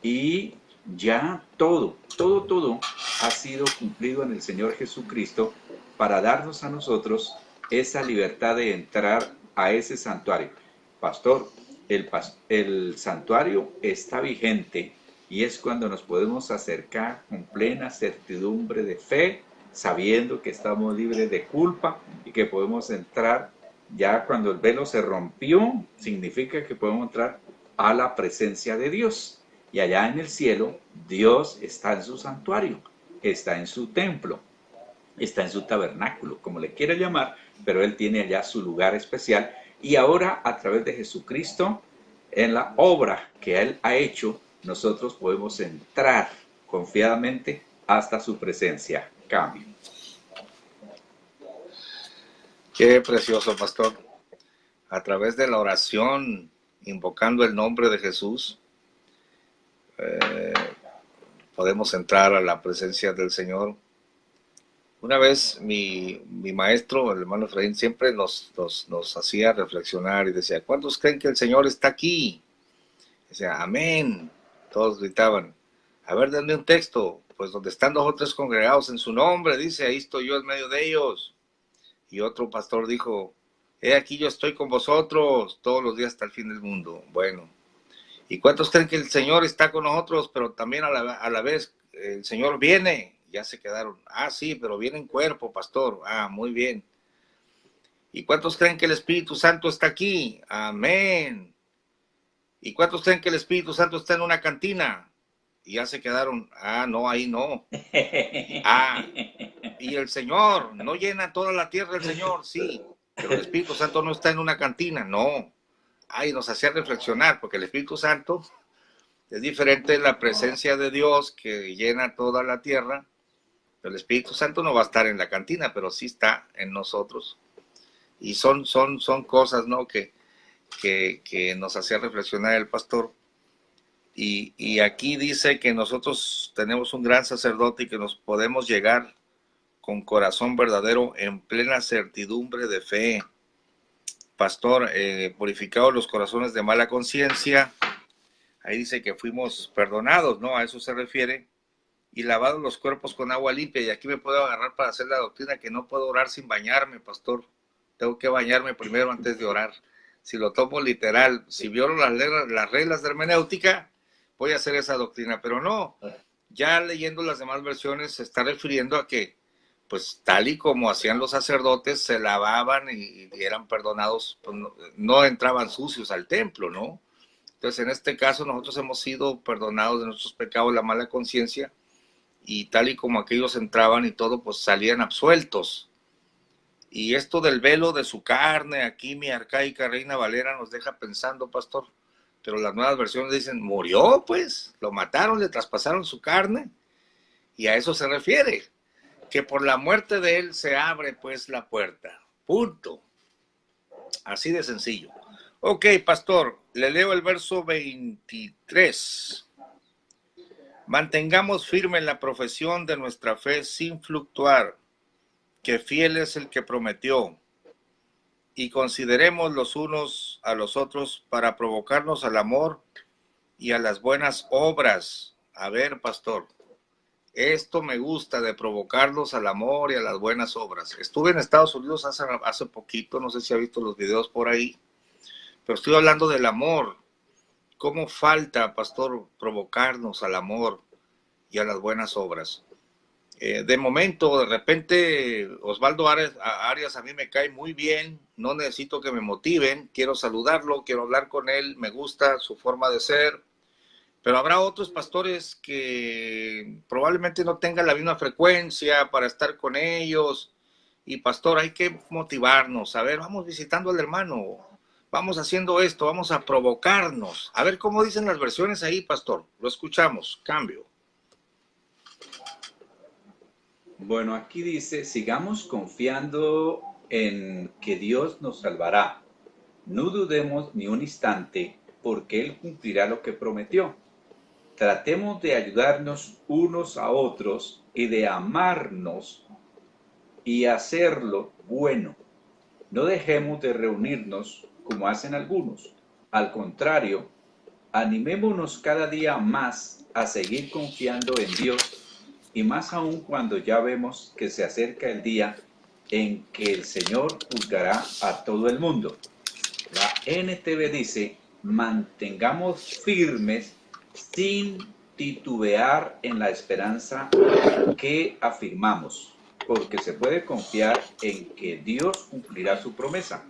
y ya todo ha sido cumplido en el Señor Jesucristo para darnos a nosotros esa libertad de entrar a ese santuario. Pastor, el santuario está vigente, y es cuando nos podemos acercar con plena certidumbre de fe, sabiendo que estamos libres de culpa y que podemos entrar. Ya cuando el velo se rompió, significa que podemos entrar a la presencia de Dios. Y allá en el cielo, Dios está en su santuario, está en su templo, está en su tabernáculo, como le quiera llamar, pero Él tiene allá su lugar especial. Y ahora, a través de Jesucristo, en la obra que Él ha hecho, nosotros podemos entrar confiadamente hasta su presencia. Cambio. Qué precioso, pastor. A través de la oración, invocando el nombre de Jesús, podemos entrar a la presencia del Señor. Una vez mi maestro, el hermano Efraín, siempre nos hacía reflexionar y decía, ¿cuántos creen que el Señor está aquí? Decía, amén. Todos gritaban, a ver, denme un texto. Pues donde están 2 o 3 congregados en su nombre, dice, ahí estoy yo en medio de ellos. Y otro pastor dijo, he aquí yo estoy con vosotros todos los días hasta el fin del mundo. Bueno, ¿y cuántos creen que el Señor está con nosotros, pero también a la vez el Señor viene? Ya se quedaron, sí, pero viene en cuerpo, pastor. Muy bien. ¿Y cuántos creen que el Espíritu Santo está aquí? Amén. ¿Y cuántos creen que el Espíritu Santo está en una cantina? Y ya se quedaron, no, ahí no. Y el Señor, ¿no llena toda la tierra el Señor? Sí, pero el Espíritu Santo no está en una cantina, no. Y nos hacía reflexionar, porque el Espíritu Santo es diferente de la presencia de Dios que llena toda la tierra. El Espíritu Santo no va a estar en la cantina, pero sí está en nosotros. Y son cosas, ¿no?, que nos hacía reflexionar el pastor. Y aquí dice que nosotros tenemos un gran sacerdote y que nos podemos llegar con corazón verdadero en plena certidumbre de fe. Pastor, purificados los corazones de mala conciencia. Ahí dice que fuimos perdonados, ¿no? A eso se refiere. Y lavados los cuerpos con agua limpia. Y aquí me puedo agarrar para hacer la doctrina que no puedo orar sin bañarme, pastor. Tengo que bañarme primero antes de orar. Si lo tomo literal, si violo las reglas de hermenéutica, voy a hacer esa doctrina. Pero no, ya leyendo las demás versiones se está refiriendo a que, pues tal y como hacían los sacerdotes, se lavaban y eran perdonados, pues no entraban sucios al templo, ¿no? Entonces, en este caso, nosotros hemos sido perdonados de nuestros pecados, la mala conciencia, y tal y como aquellos entraban y todo, pues salían absueltos. Y esto del velo de su carne, aquí mi arcaica Reina Valera nos deja pensando, pastor, pero las nuevas versiones dicen, murió, pues, lo mataron, le traspasaron su carne, y a eso se refiere, que por la muerte de él se abre, pues, la puerta. Punto. Así de sencillo. Ok, pastor, le leo el verso 23. Mantengamos firme la profesión de nuestra fe sin fluctuar, que fiel es el que prometió, y consideremos los unos a los otros para provocarnos al amor y a las buenas obras. A ver, pastor, Esto me gusta, de provocarlos al amor y a las buenas obras. Estuve en Estados Unidos hace poquito, no sé si ha visto los videos por ahí, pero estoy hablando del amor. ¿Cómo falta, pastor, provocarnos al amor y a las buenas obras? De momento, de repente, Osvaldo Arias a mí me cae muy bien, no necesito que me motiven, quiero saludarlo, quiero hablar con él, me gusta su forma de ser, pero habrá otros pastores que probablemente no tengan la misma frecuencia para estar con ellos. Y pastor, hay que motivarnos, a ver, vamos visitando al hermano, vamos haciendo esto, vamos a provocarnos, a ver cómo dicen las versiones ahí, pastor, lo escuchamos, cambio. Bueno, aquí dice, sigamos confiando en que Dios nos salvará. No dudemos ni un instante, porque Él cumplirá lo que prometió. Tratemos de ayudarnos unos a otros y de amarnos y hacerlo bueno. No dejemos de reunirnos como hacen algunos. Al contrario, animémonos cada día más a seguir confiando en Dios, y más aún cuando ya vemos que se acerca el día en que el Señor juzgará a todo el mundo. La NTV dice, mantengamos firmes sin titubear en la esperanza que afirmamos, porque se puede confiar en que Dios cumplirá su promesa.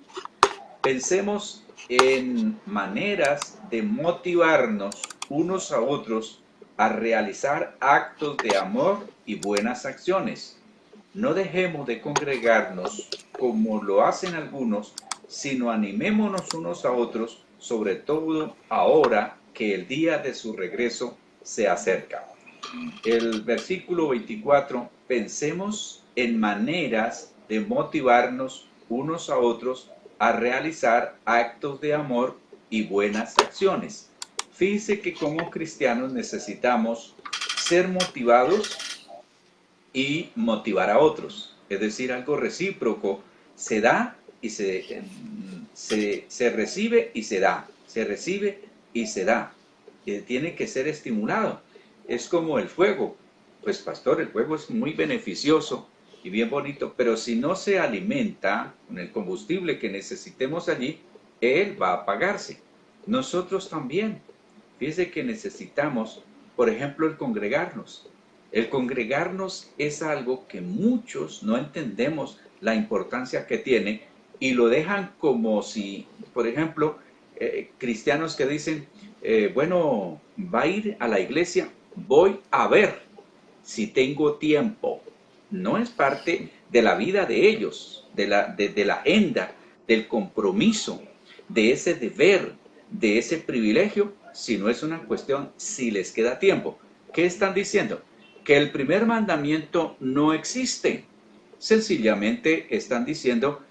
Pensemos en maneras de motivarnos unos a otros a realizar actos de amor y buenas acciones. No dejemos de congregarnos como lo hacen algunos, sino animémonos unos a otros, sobre todo ahora que el día de su regreso se acerca. El versículo 24, pensemos en maneras de motivarnos unos a otros a realizar actos de amor y buenas acciones. Fíjense que como cristianos necesitamos ser motivados y motivar a otros. Es decir, algo recíproco. Se da y se recibe y se da. Se recibe y se da. Tiene que ser estimulado. Es como el fuego. Pues pastor, el fuego es muy beneficioso y bien bonito, pero si no se alimenta con el combustible que necesitemos allí, él va a apagarse. Nosotros también. Fíjese que necesitamos, por ejemplo, el congregarnos. El congregarnos es algo que muchos no entendemos la importancia que tiene y lo dejan como si, por ejemplo, cristianos que dicen, bueno, va a ir a la iglesia, voy a ver si tengo tiempo. No es parte de la vida de ellos, de la agenda, del compromiso, de ese deber, de ese privilegio, sino es una cuestión si les queda tiempo. ¿Qué están diciendo? Que el primer mandamiento no existe. Sencillamente están diciendo,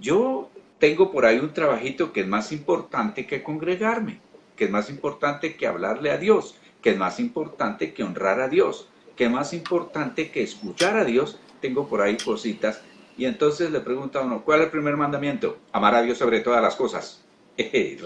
yo tengo por ahí un trabajito que es más importante que congregarme, que es más importante que hablarle a Dios, que es más importante que honrar a Dios, que es más importante que escuchar a Dios. Tengo por ahí cositas. Y entonces le pregunta a uno, ¿cuál es el primer mandamiento? Amar a Dios sobre todas las cosas.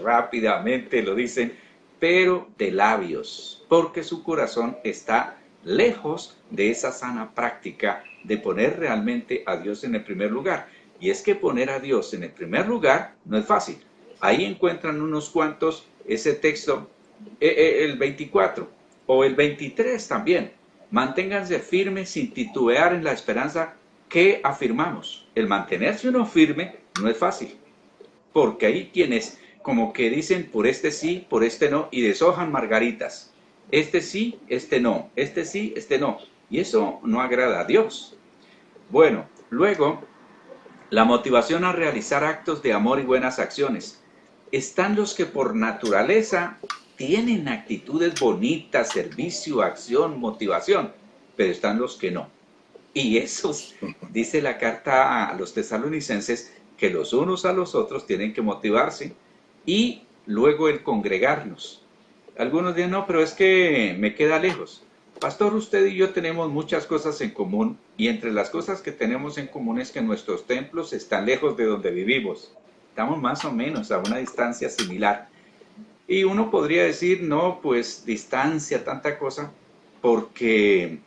Rápidamente lo dicen, pero de labios, porque su corazón está lejos de esa sana práctica de poner realmente a Dios en el primer lugar. Y es que poner a Dios en el primer lugar no es fácil. Ahí encuentran unos cuantos ese texto, el 24 o el 23 también. Manténganse firmes sin titubear en la esperanza que afirmamos. El mantenerse uno firme no es fácil, porque hay quienes como que dicen por este sí, por este no, y deshojan margaritas. Este sí, este no, este sí, este no. Y eso no agrada a Dios. Bueno, luego, la motivación a realizar actos de amor y buenas acciones. Están los que por naturaleza tienen actitudes bonitas, servicio, acción, motivación, pero están los que no. Y esos, dice la carta a los tesalonicenses, que los unos a los otros tienen que motivarse. Y luego el congregarnos. Algunos dicen, no, pero es que me queda lejos. Pastor, usted y yo tenemos muchas cosas en común, y entre las cosas que tenemos en común es que nuestros templos están lejos de donde vivimos. Estamos más o menos a una distancia similar. Y uno podría decir, no, pues distancia, tanta cosa, porque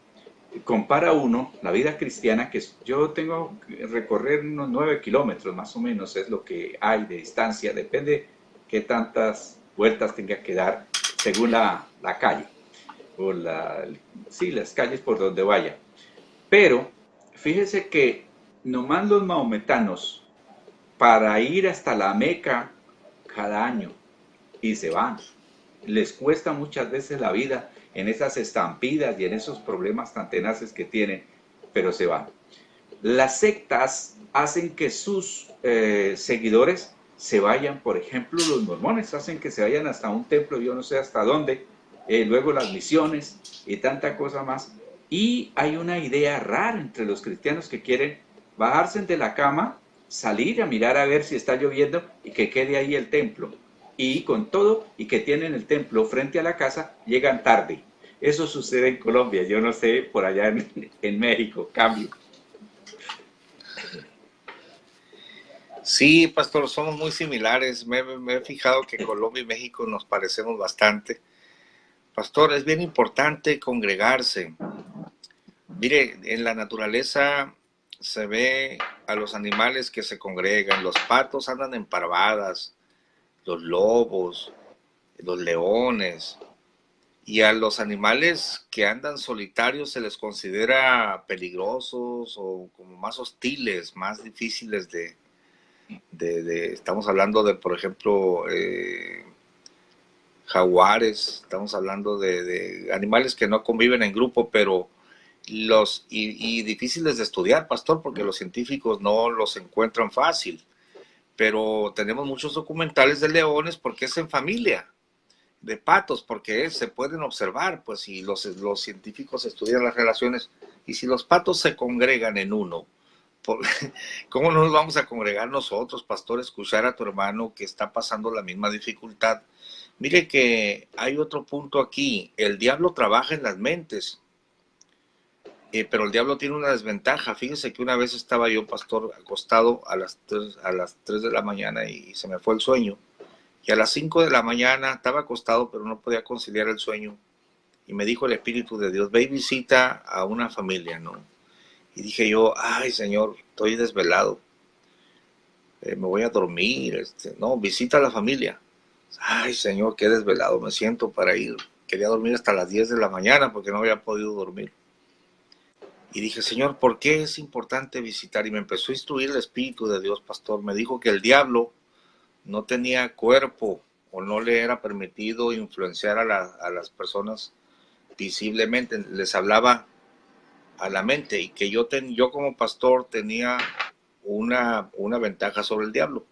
compara uno la vida cristiana, que yo tengo que recorrer unos 9 kilómetros más o menos, es lo que hay de distancia, depende qué tantas vueltas tenga que dar según la calle, o sí, las calles por donde vaya. Pero fíjese que nomás los maometanos, para ir hasta la Meca cada año, y se van, les cuesta muchas veces la vida en esas estampidas y en esos problemas tan tenaces que tienen, pero se van. Las sectas hacen que sus seguidores se vayan, por ejemplo, los mormones hacen que se vayan hasta un templo, yo no sé hasta dónde, luego las misiones y tanta cosa más. Y hay una idea rara entre los cristianos que quieren bajarse de la cama, salir a mirar a ver si está lloviendo y que quede ahí el templo. Y con todo, y que tienen el templo frente a la casa, llegan tarde. Eso sucede en Colombia, yo no sé por allá en México, cambio. Sí, pastor, somos muy similares. Me he fijado que Colombia y México nos parecemos bastante. Pastor, es bien importante congregarse. Mire, en la naturaleza se ve a los animales que se congregan. Los patos andan en parvadas, los lobos, los leones. Y a los animales que andan solitarios se les considera peligrosos o como más hostiles, más difíciles estamos hablando de, por ejemplo, jaguares, estamos hablando de animales que no conviven en grupo, pero y difíciles de estudiar, pastor, porque los científicos no los encuentran fácil. Pero tenemos muchos documentales de leones porque es en familia, de patos, porque se pueden observar, pues si los científicos estudian las relaciones, y si los patos se congregan en uno, ¿cómo no nos vamos a congregar nosotros, pastor, escuchar a tu hermano que está pasando la misma dificultad? Mire que hay otro punto aquí, el diablo trabaja en las mentes, pero el diablo tiene una desventaja. Fíjese que una vez estaba yo, pastor, acostado a las 3 de la mañana y se me fue el sueño. Y a las 5 de la mañana estaba acostado, pero no podía conciliar el sueño. Y me dijo el Espíritu de Dios, ve y visita a una familia, ¿no? Y dije yo, ay, Señor, estoy desvelado. Me voy a dormir. No, visita a la familia. Ay, Señor, qué desvelado me siento para ir. Quería dormir hasta las 10 de la mañana porque no había podido dormir. Y dije, Señor, ¿por qué es importante visitar? Y me empezó a instruir el Espíritu de Dios, pastor. Me dijo que el diablo no tenía cuerpo o no le era permitido influenciar a las personas visiblemente. Les hablaba a la mente y que yo como pastor tenía una ventaja sobre el diablo,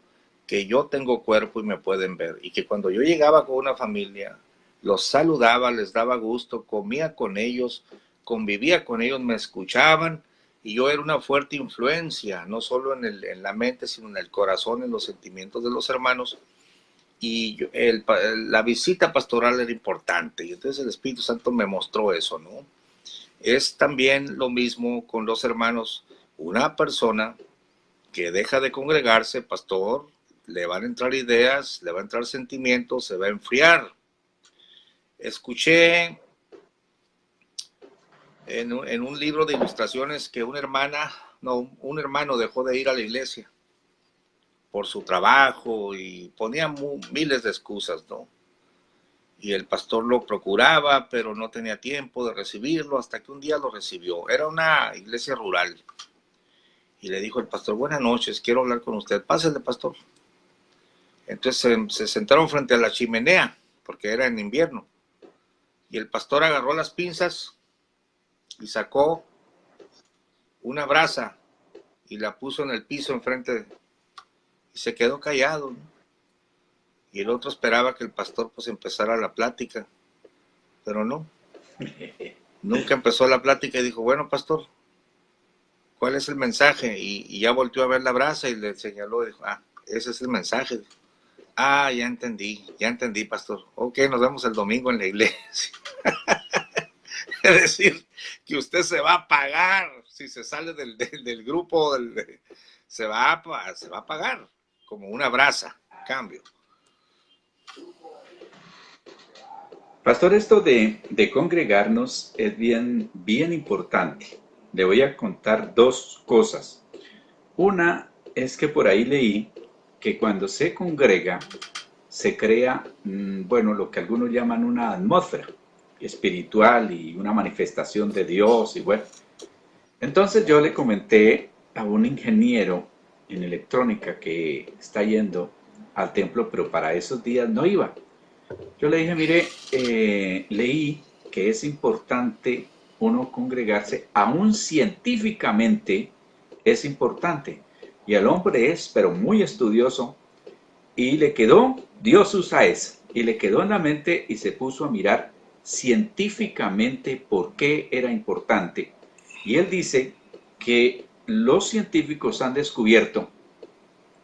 que yo tengo cuerpo y me pueden ver. Y que cuando yo llegaba con una familia, los saludaba, les daba gusto, comía con ellos, convivía con ellos, me escuchaban y yo era una fuerte influencia, no solo en la mente, sino en el corazón, en los sentimientos de los hermanos. Y la visita pastoral era importante y entonces el Espíritu Santo me mostró eso, ¿no? Es también lo mismo con los hermanos. Una persona que deja de congregarse, pastor, le van a entrar ideas, le van a entrar sentimientos, se va a enfriar. Escuché en un libro de ilustraciones que un hermano dejó de ir a la iglesia por su trabajo y ponía miles de excusas, ¿no? Y el pastor lo procuraba, pero no tenía tiempo de recibirlo hasta que un día lo recibió. Era una iglesia rural. Y le dijo el pastor, buenas noches, quiero hablar con usted. Pásale, pastor. Entonces se sentaron frente a la chimenea, porque era en invierno. Y el pastor agarró las pinzas y sacó una brasa y la puso en el piso enfrente y se quedó callado, ¿no? Y el otro esperaba que el pastor pues empezara la plática, pero no. Nunca empezó la plática y dijo, bueno, pastor, ¿cuál es el mensaje? Y ya volteó a ver la brasa y le señaló y dijo, ah, ese es el mensaje. Ah, ya entendí, pastor. Ok, nos vemos el domingo en la iglesia. Es decir, que usted se va a pagar si se sale del grupo, se va a pagar como una brasa, cambio. Pastor, esto de congregarnos es bien importante. Le voy a contar dos cosas. Una es que por ahí leí que cuando se congrega se crea, bueno, lo que algunos llaman una atmósfera espiritual y una manifestación de Dios y bueno. Entonces yo le comenté a un ingeniero en electrónica que está yendo al templo, pero para esos días no iba. Yo le dije, mire, leí que es importante uno congregarse, aún científicamente es importante. Y el hombre es, pero muy estudioso, y le quedó, Dios usa eso, y le quedó en la mente y se puso a mirar científicamente por qué era importante. Y él dice que los científicos han descubierto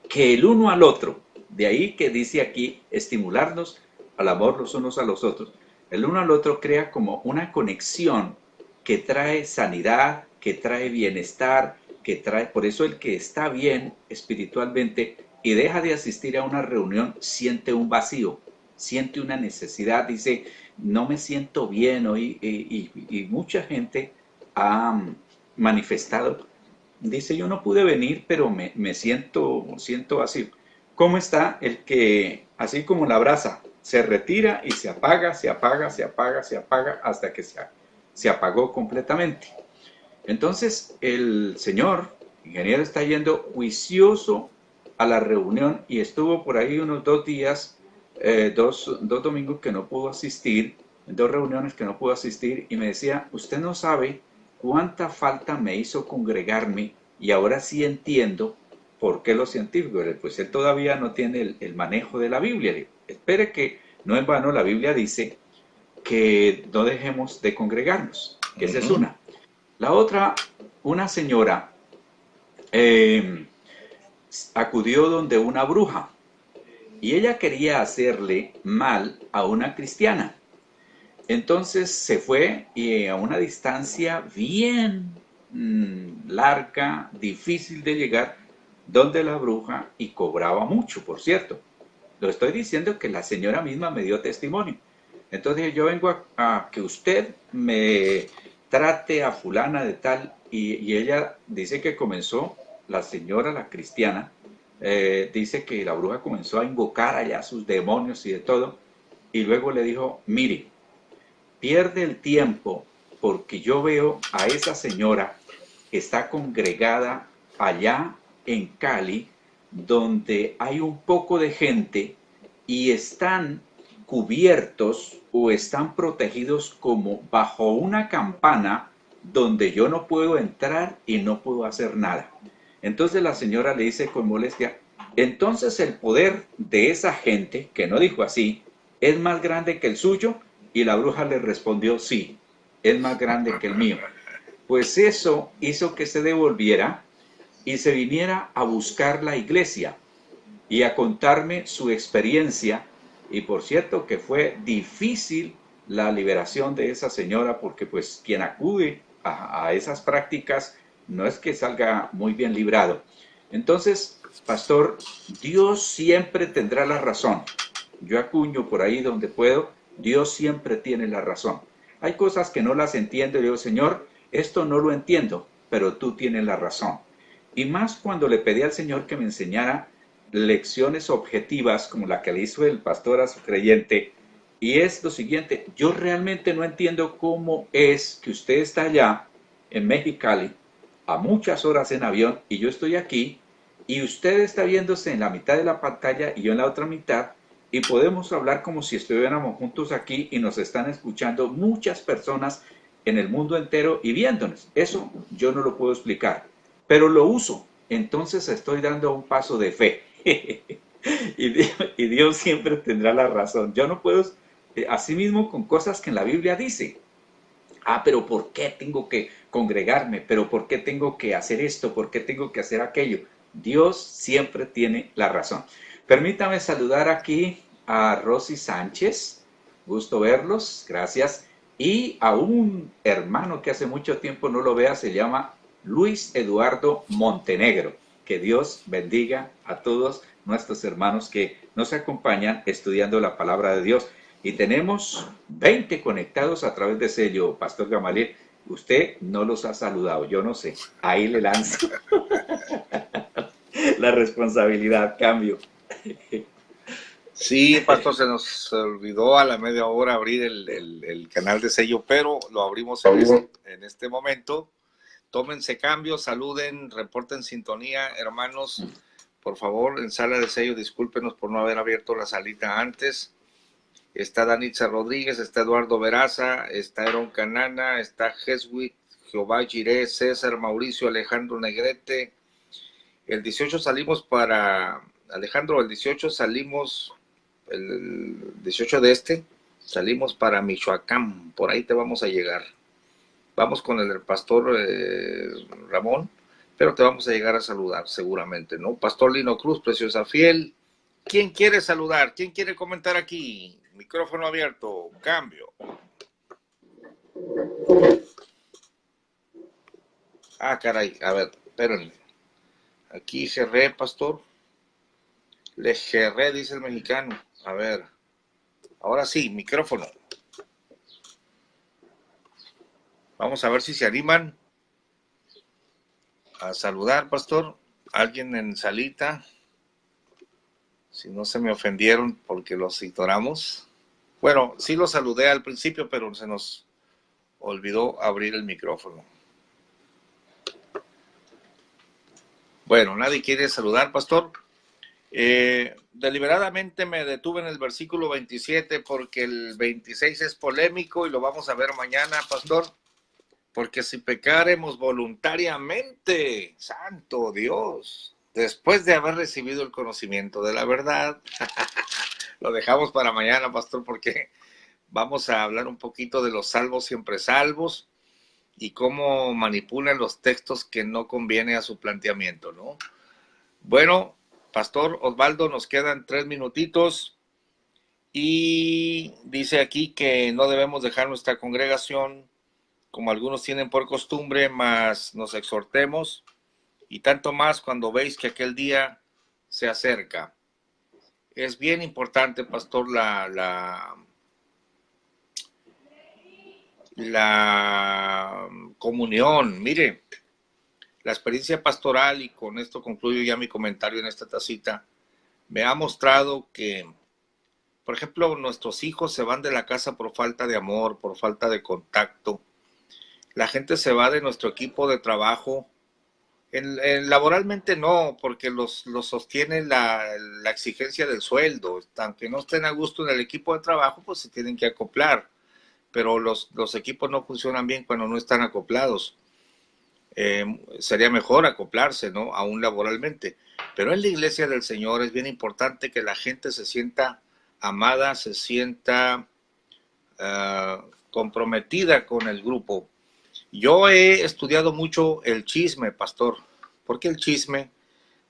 que el uno al otro, de ahí que dice aquí, estimularnos al amor los unos a los otros, el uno al otro crea como una conexión que trae sanidad, que trae bienestar, que trae, por eso el que está bien espiritualmente y deja de asistir a una reunión siente un vacío, siente una necesidad, dice, no me siento bien hoy, y mucha gente ha manifestado. Dice, yo no pude venir, pero me siento así. ¿Cómo está el que, así como la brasa, se retira y se apaga, se apaga, se apaga, se apaga, hasta que se apagó completamente? Entonces, el señor ingeniero está yendo juicioso a la reunión y estuvo por ahí unos 2 días, dos domingos que no pudo asistir, 2 reuniones que no pudo asistir, y me decía, usted no sabe cuánta falta me hizo congregarme y ahora sí entiendo por qué los científicos, pues él todavía no tiene el manejo de la Biblia. Espere que no en vano la Biblia dice que no dejemos de congregarnos, que esa es una. La otra, una señora acudió donde una bruja y ella quería hacerle mal a una cristiana. Entonces se fue y a una distancia bien larga, difícil de llegar, donde la bruja, y cobraba mucho, por cierto. Lo estoy diciendo que la señora misma me dio testimonio. Entonces yo vengo a que usted me trate a fulana de tal, y ella dice que comenzó, la señora, la cristiana, dice que la bruja comenzó a invocar allá sus demonios y de todo, y luego le dijo, mire, pierde el tiempo porque yo veo a esa señora que está congregada allá en Cali, donde hay un poco de gente y están cubiertos o están protegidos como bajo una campana donde yo no puedo entrar y no puedo hacer nada. Entonces la señora le dice con molestia, entonces el poder de esa gente, que no dijo así, es más grande que el suyo. Y la bruja le respondió, sí, es más grande que el mío. Pues eso hizo que se devolviera y se viniera a buscar la iglesia y a contarme su experiencia. Y por cierto que fue difícil la liberación de esa señora, porque pues quien acude a esas prácticas no es que salga muy bien librado. Entonces, pastor, Dios siempre tendrá la razón. Yo acuño por ahí donde puedo, Dios siempre tiene la razón. Hay cosas que no las entiendo y digo, Señor, esto no lo entiendo, pero tú tienes la razón. Y más cuando le pedí al Señor que me enseñara lecciones objetivas como la que le hizo el pastor a su creyente, y es lo siguiente, yo realmente no entiendo cómo es que usted está allá en Mexicali a muchas horas en avión y yo estoy aquí y usted está viéndose en la mitad de la pantalla y yo en la otra mitad, y podemos hablar como si estuviéramos juntos aquí y nos están escuchando muchas personas en el mundo entero y viéndonos. Eso yo no lo puedo explicar, pero lo uso. Entonces estoy dando un paso de fe. Y Dios siempre tendrá la razón. Yo no puedo, así mismo con cosas que en la Biblia dice. Ah, pero ¿por qué tengo que congregarme? ¿Pero por qué tengo que hacer esto? ¿Por qué tengo que hacer aquello? Dios siempre tiene la razón. Permítame saludar aquí a Rosy Sánchez, gusto verlos, gracias. Y a un hermano que hace mucho tiempo no lo vea, se llama Luis Eduardo Montenegro. Que Dios bendiga a todos nuestros hermanos que nos acompañan estudiando la palabra de Dios. Y tenemos 20 conectados a través de Sello, Pastor Gamaliel. Usted no los ha saludado, yo no sé. Ahí le lanzo la responsabilidad, cambio. Sí, pastor, se nos olvidó a la media hora abrir el canal de Sello, pero lo abrimos en este momento. Tómense cambios, saluden, reporten sintonía, hermanos. Por favor, en sala de Sello, discúlpenos por no haber abierto la salita antes. Está Danitza Rodríguez, está Eduardo Veraza, está Aaron Canana, está Jeswick, Jehová Jiré, César, Mauricio, Alejandro Negrete. El 18 salimos para, Alejandro, el 18 salimos, el 18 de salimos para Michoacán, por ahí te vamos a llegar. Vamos con el pastor Ramón, pero te vamos a llegar a saludar seguramente, ¿no? Pastor Lino Cruz, preciosa fiel. ¿Quién quiere saludar? ¿Quién quiere comentar aquí? Micrófono abierto, cambio. Ah, caray, a ver, espérenme. Aquí cerré, pastor. Le cerré, dice el mexicano. A ver, ahora sí, micrófono. Vamos a ver si se animan a saludar, pastor. Alguien en salita. Si no se me ofendieron porque los citoramos. Bueno, sí los saludé al principio, pero se nos olvidó abrir el micrófono. Bueno, nadie quiere saludar, pastor. Deliberadamente me detuve en el versículo 27 porque el 26 es polémico y lo vamos a ver mañana, pastor. Porque si pecaremos voluntariamente, santo Dios, después de haber recibido el conocimiento de la verdad, lo dejamos para mañana, pastor, porque vamos a hablar un poquito de los salvos siempre salvos y cómo manipulan los textos que no conviene a su planteamiento, ¿no? Bueno, pastor Osvaldo, nos quedan 3 minutitos y dice aquí que no debemos dejar nuestra congregación como algunos tienen por costumbre, mas nos exhortemos, y tanto más cuando veis que aquel día se acerca. Es bien importante, pastor, la comunión. Mire, la experiencia pastoral, y con esto concluyo ya mi comentario en esta tacita, me ha mostrado que, por ejemplo, nuestros hijos se van de la casa por falta de amor, por falta de contacto. La gente se va de nuestro equipo de trabajo. Laboralmente no, porque los sostiene la exigencia del sueldo. Aunque no estén a gusto en el equipo de trabajo, pues se tienen que acoplar. Pero los equipos no funcionan bien cuando no están acoplados. Sería mejor acoplarse, ¿no? Aún laboralmente. Pero en la iglesia del Señor es bien importante que la gente se sienta amada, se sienta comprometida con el grupo. Yo he estudiado mucho el chisme, pastor, porque el chisme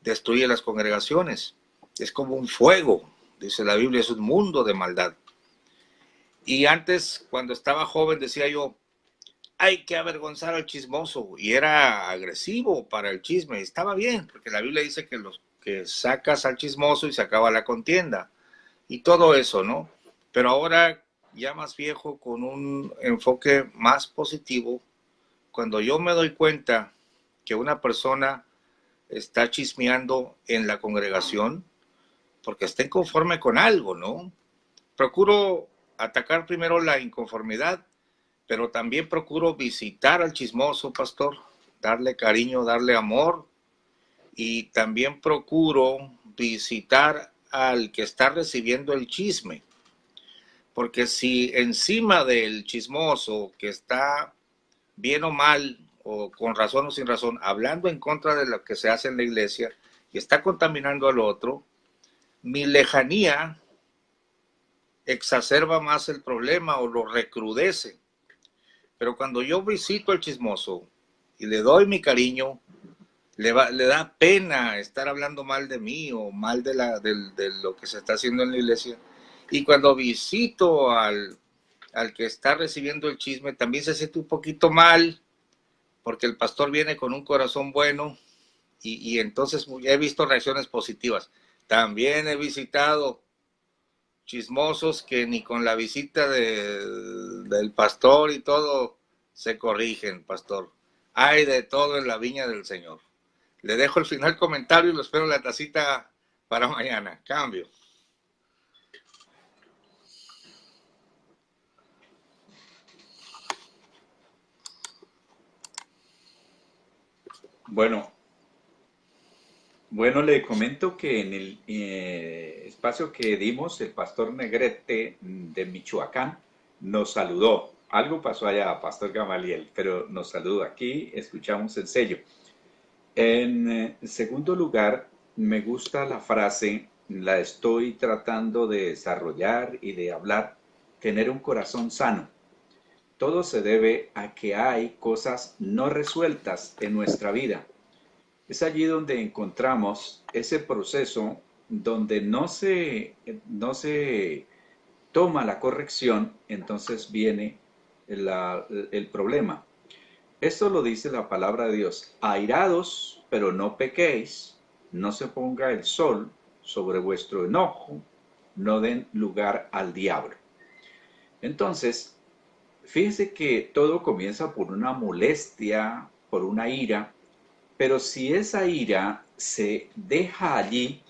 destruye las congregaciones. Es como un fuego, dice la Biblia, es un mundo de maldad. Y antes, cuando estaba joven, decía yo, hay que avergonzar al chismoso, y era agresivo para el chisme. Estaba bien, porque la Biblia dice que sacas al chismoso y se acaba la contienda, y todo eso, ¿no? Pero ahora, ya más viejo, con un enfoque más positivo, cuando yo me doy cuenta que una persona está chismeando en la congregación, porque está inconforme con algo, ¿no? Procuro atacar primero la inconformidad, pero también procuro visitar al chismoso, pastor, darle cariño, darle amor, y también procuro visitar al que está recibiendo el chisme, porque si encima del chismoso que está bien o mal, o con razón o sin razón, hablando en contra de lo que se hace en la iglesia y está contaminando al otro, mi lejanía exacerba más el problema o lo recrudece. Pero cuando yo visito al chismoso y le doy mi cariño, le da pena estar hablando mal de mí o mal de lo que se está haciendo en la iglesia. Y cuando visito al que está recibiendo el chisme, también se siente un poquito mal, porque el pastor viene con un corazón bueno, y entonces he visto reacciones positivas. También he visitado chismosos que ni con la visita del pastor y todo se corrigen, pastor. Hay de todo en la viña del Señor. Le dejo el final comentario y lo espero en la tacita para mañana. Cambio. Bueno, le comento que en el espacio que dimos, el pastor Negrete de Michoacán nos saludó. Algo pasó allá, pastor Gamaliel, pero nos saludó. Aquí escuchamos el sello. En segundo lugar, me gusta la frase, la estoy tratando de desarrollar y de hablar, tener un corazón sano. Todo se debe a que hay cosas no resueltas en nuestra vida. Es allí donde encontramos ese proceso donde no se toma la corrección, entonces viene el problema. Esto lo dice la palabra de Dios. Airados, pero no pequéis, no se ponga el sol sobre vuestro enojo, no den lugar al diablo. Entonces, fíjense que todo comienza por una molestia, por una ira, pero si esa ira se deja allí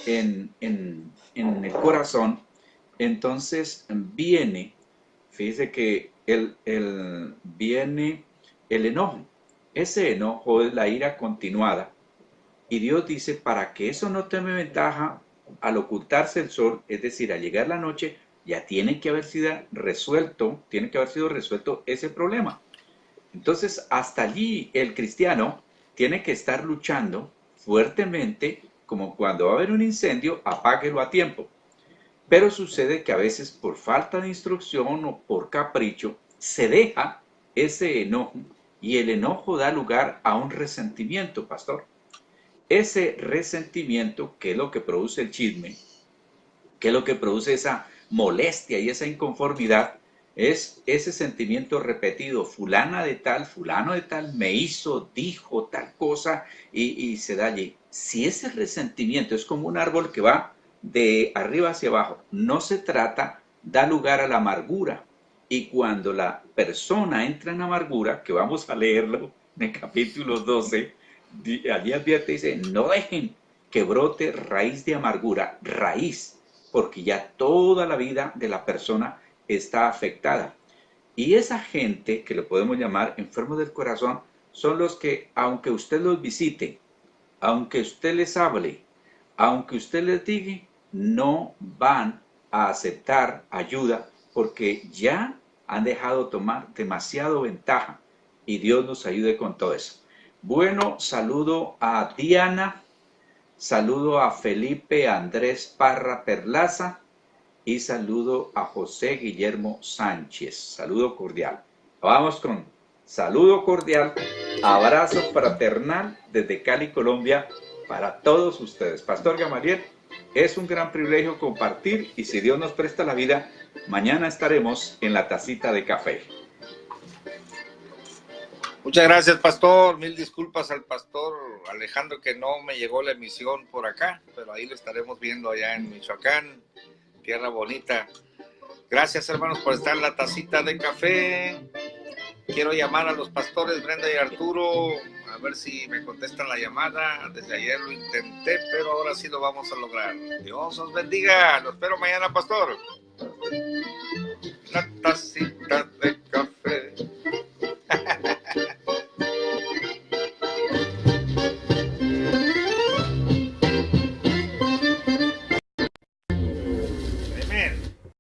en el corazón, entonces viene, fíjense que viene el enojo. Ese enojo es la ira continuada. Y Dios dice, para que eso no tome ventaja, al ocultarse el sol, es decir, al llegar la noche, ya tiene que haber sido resuelto ese problema. Entonces, hasta allí el cristiano tiene que estar luchando fuertemente, como cuando va a haber un incendio, apáguelo a tiempo. Pero sucede que a veces por falta de instrucción o por capricho, se deja ese enojo y el enojo da lugar a un resentimiento, pastor. Ese resentimiento, que es lo que produce el chisme, que es lo que produce esa molestia y esa inconformidad, es ese sentimiento repetido, fulano de tal, me hizo, dijo tal cosa y se da allí. Si ese resentimiento es como un árbol que va de arriba hacia abajo, no se trata, da lugar a la amargura. Y cuando la persona entra en amargura, que vamos a leerlo en el capítulo 12, allí advierte, dice, no dejen que brote raíz de amargura, raíz, porque ya toda la vida de la persona está afectada. Y esa gente, que le podemos llamar enfermos del corazón, son los que, aunque usted los visite, aunque usted les hable, aunque usted les diga, no van a aceptar ayuda porque ya han dejado tomar demasiado ventaja, y Dios nos ayude con todo eso. Bueno, saludo a Diana, saludo a Felipe Andrés Parra Perlaza y saludo a José Guillermo Sánchez. Saludo cordial. Vamos con saludo cordial, abrazo fraternal desde Cali, Colombia, para todos ustedes. Pastor Gamaliel, es un gran privilegio compartir, y si Dios nos presta la vida, mañana estaremos en la tacita de café. Muchas gracias, pastor. Mil disculpas al pastor Alejandro que no me llegó la emisión por acá, pero ahí lo estaremos viendo allá en Michoacán, tierra bonita. Gracias, hermanos, por estar en la tacita de café. Quiero llamar a los pastores Brenda y Arturo, a ver si me contestan la llamada. Desde ayer lo intenté, pero ahora sí lo vamos a lograr. Dios os bendiga. Lo espero mañana, pastor. La tacita.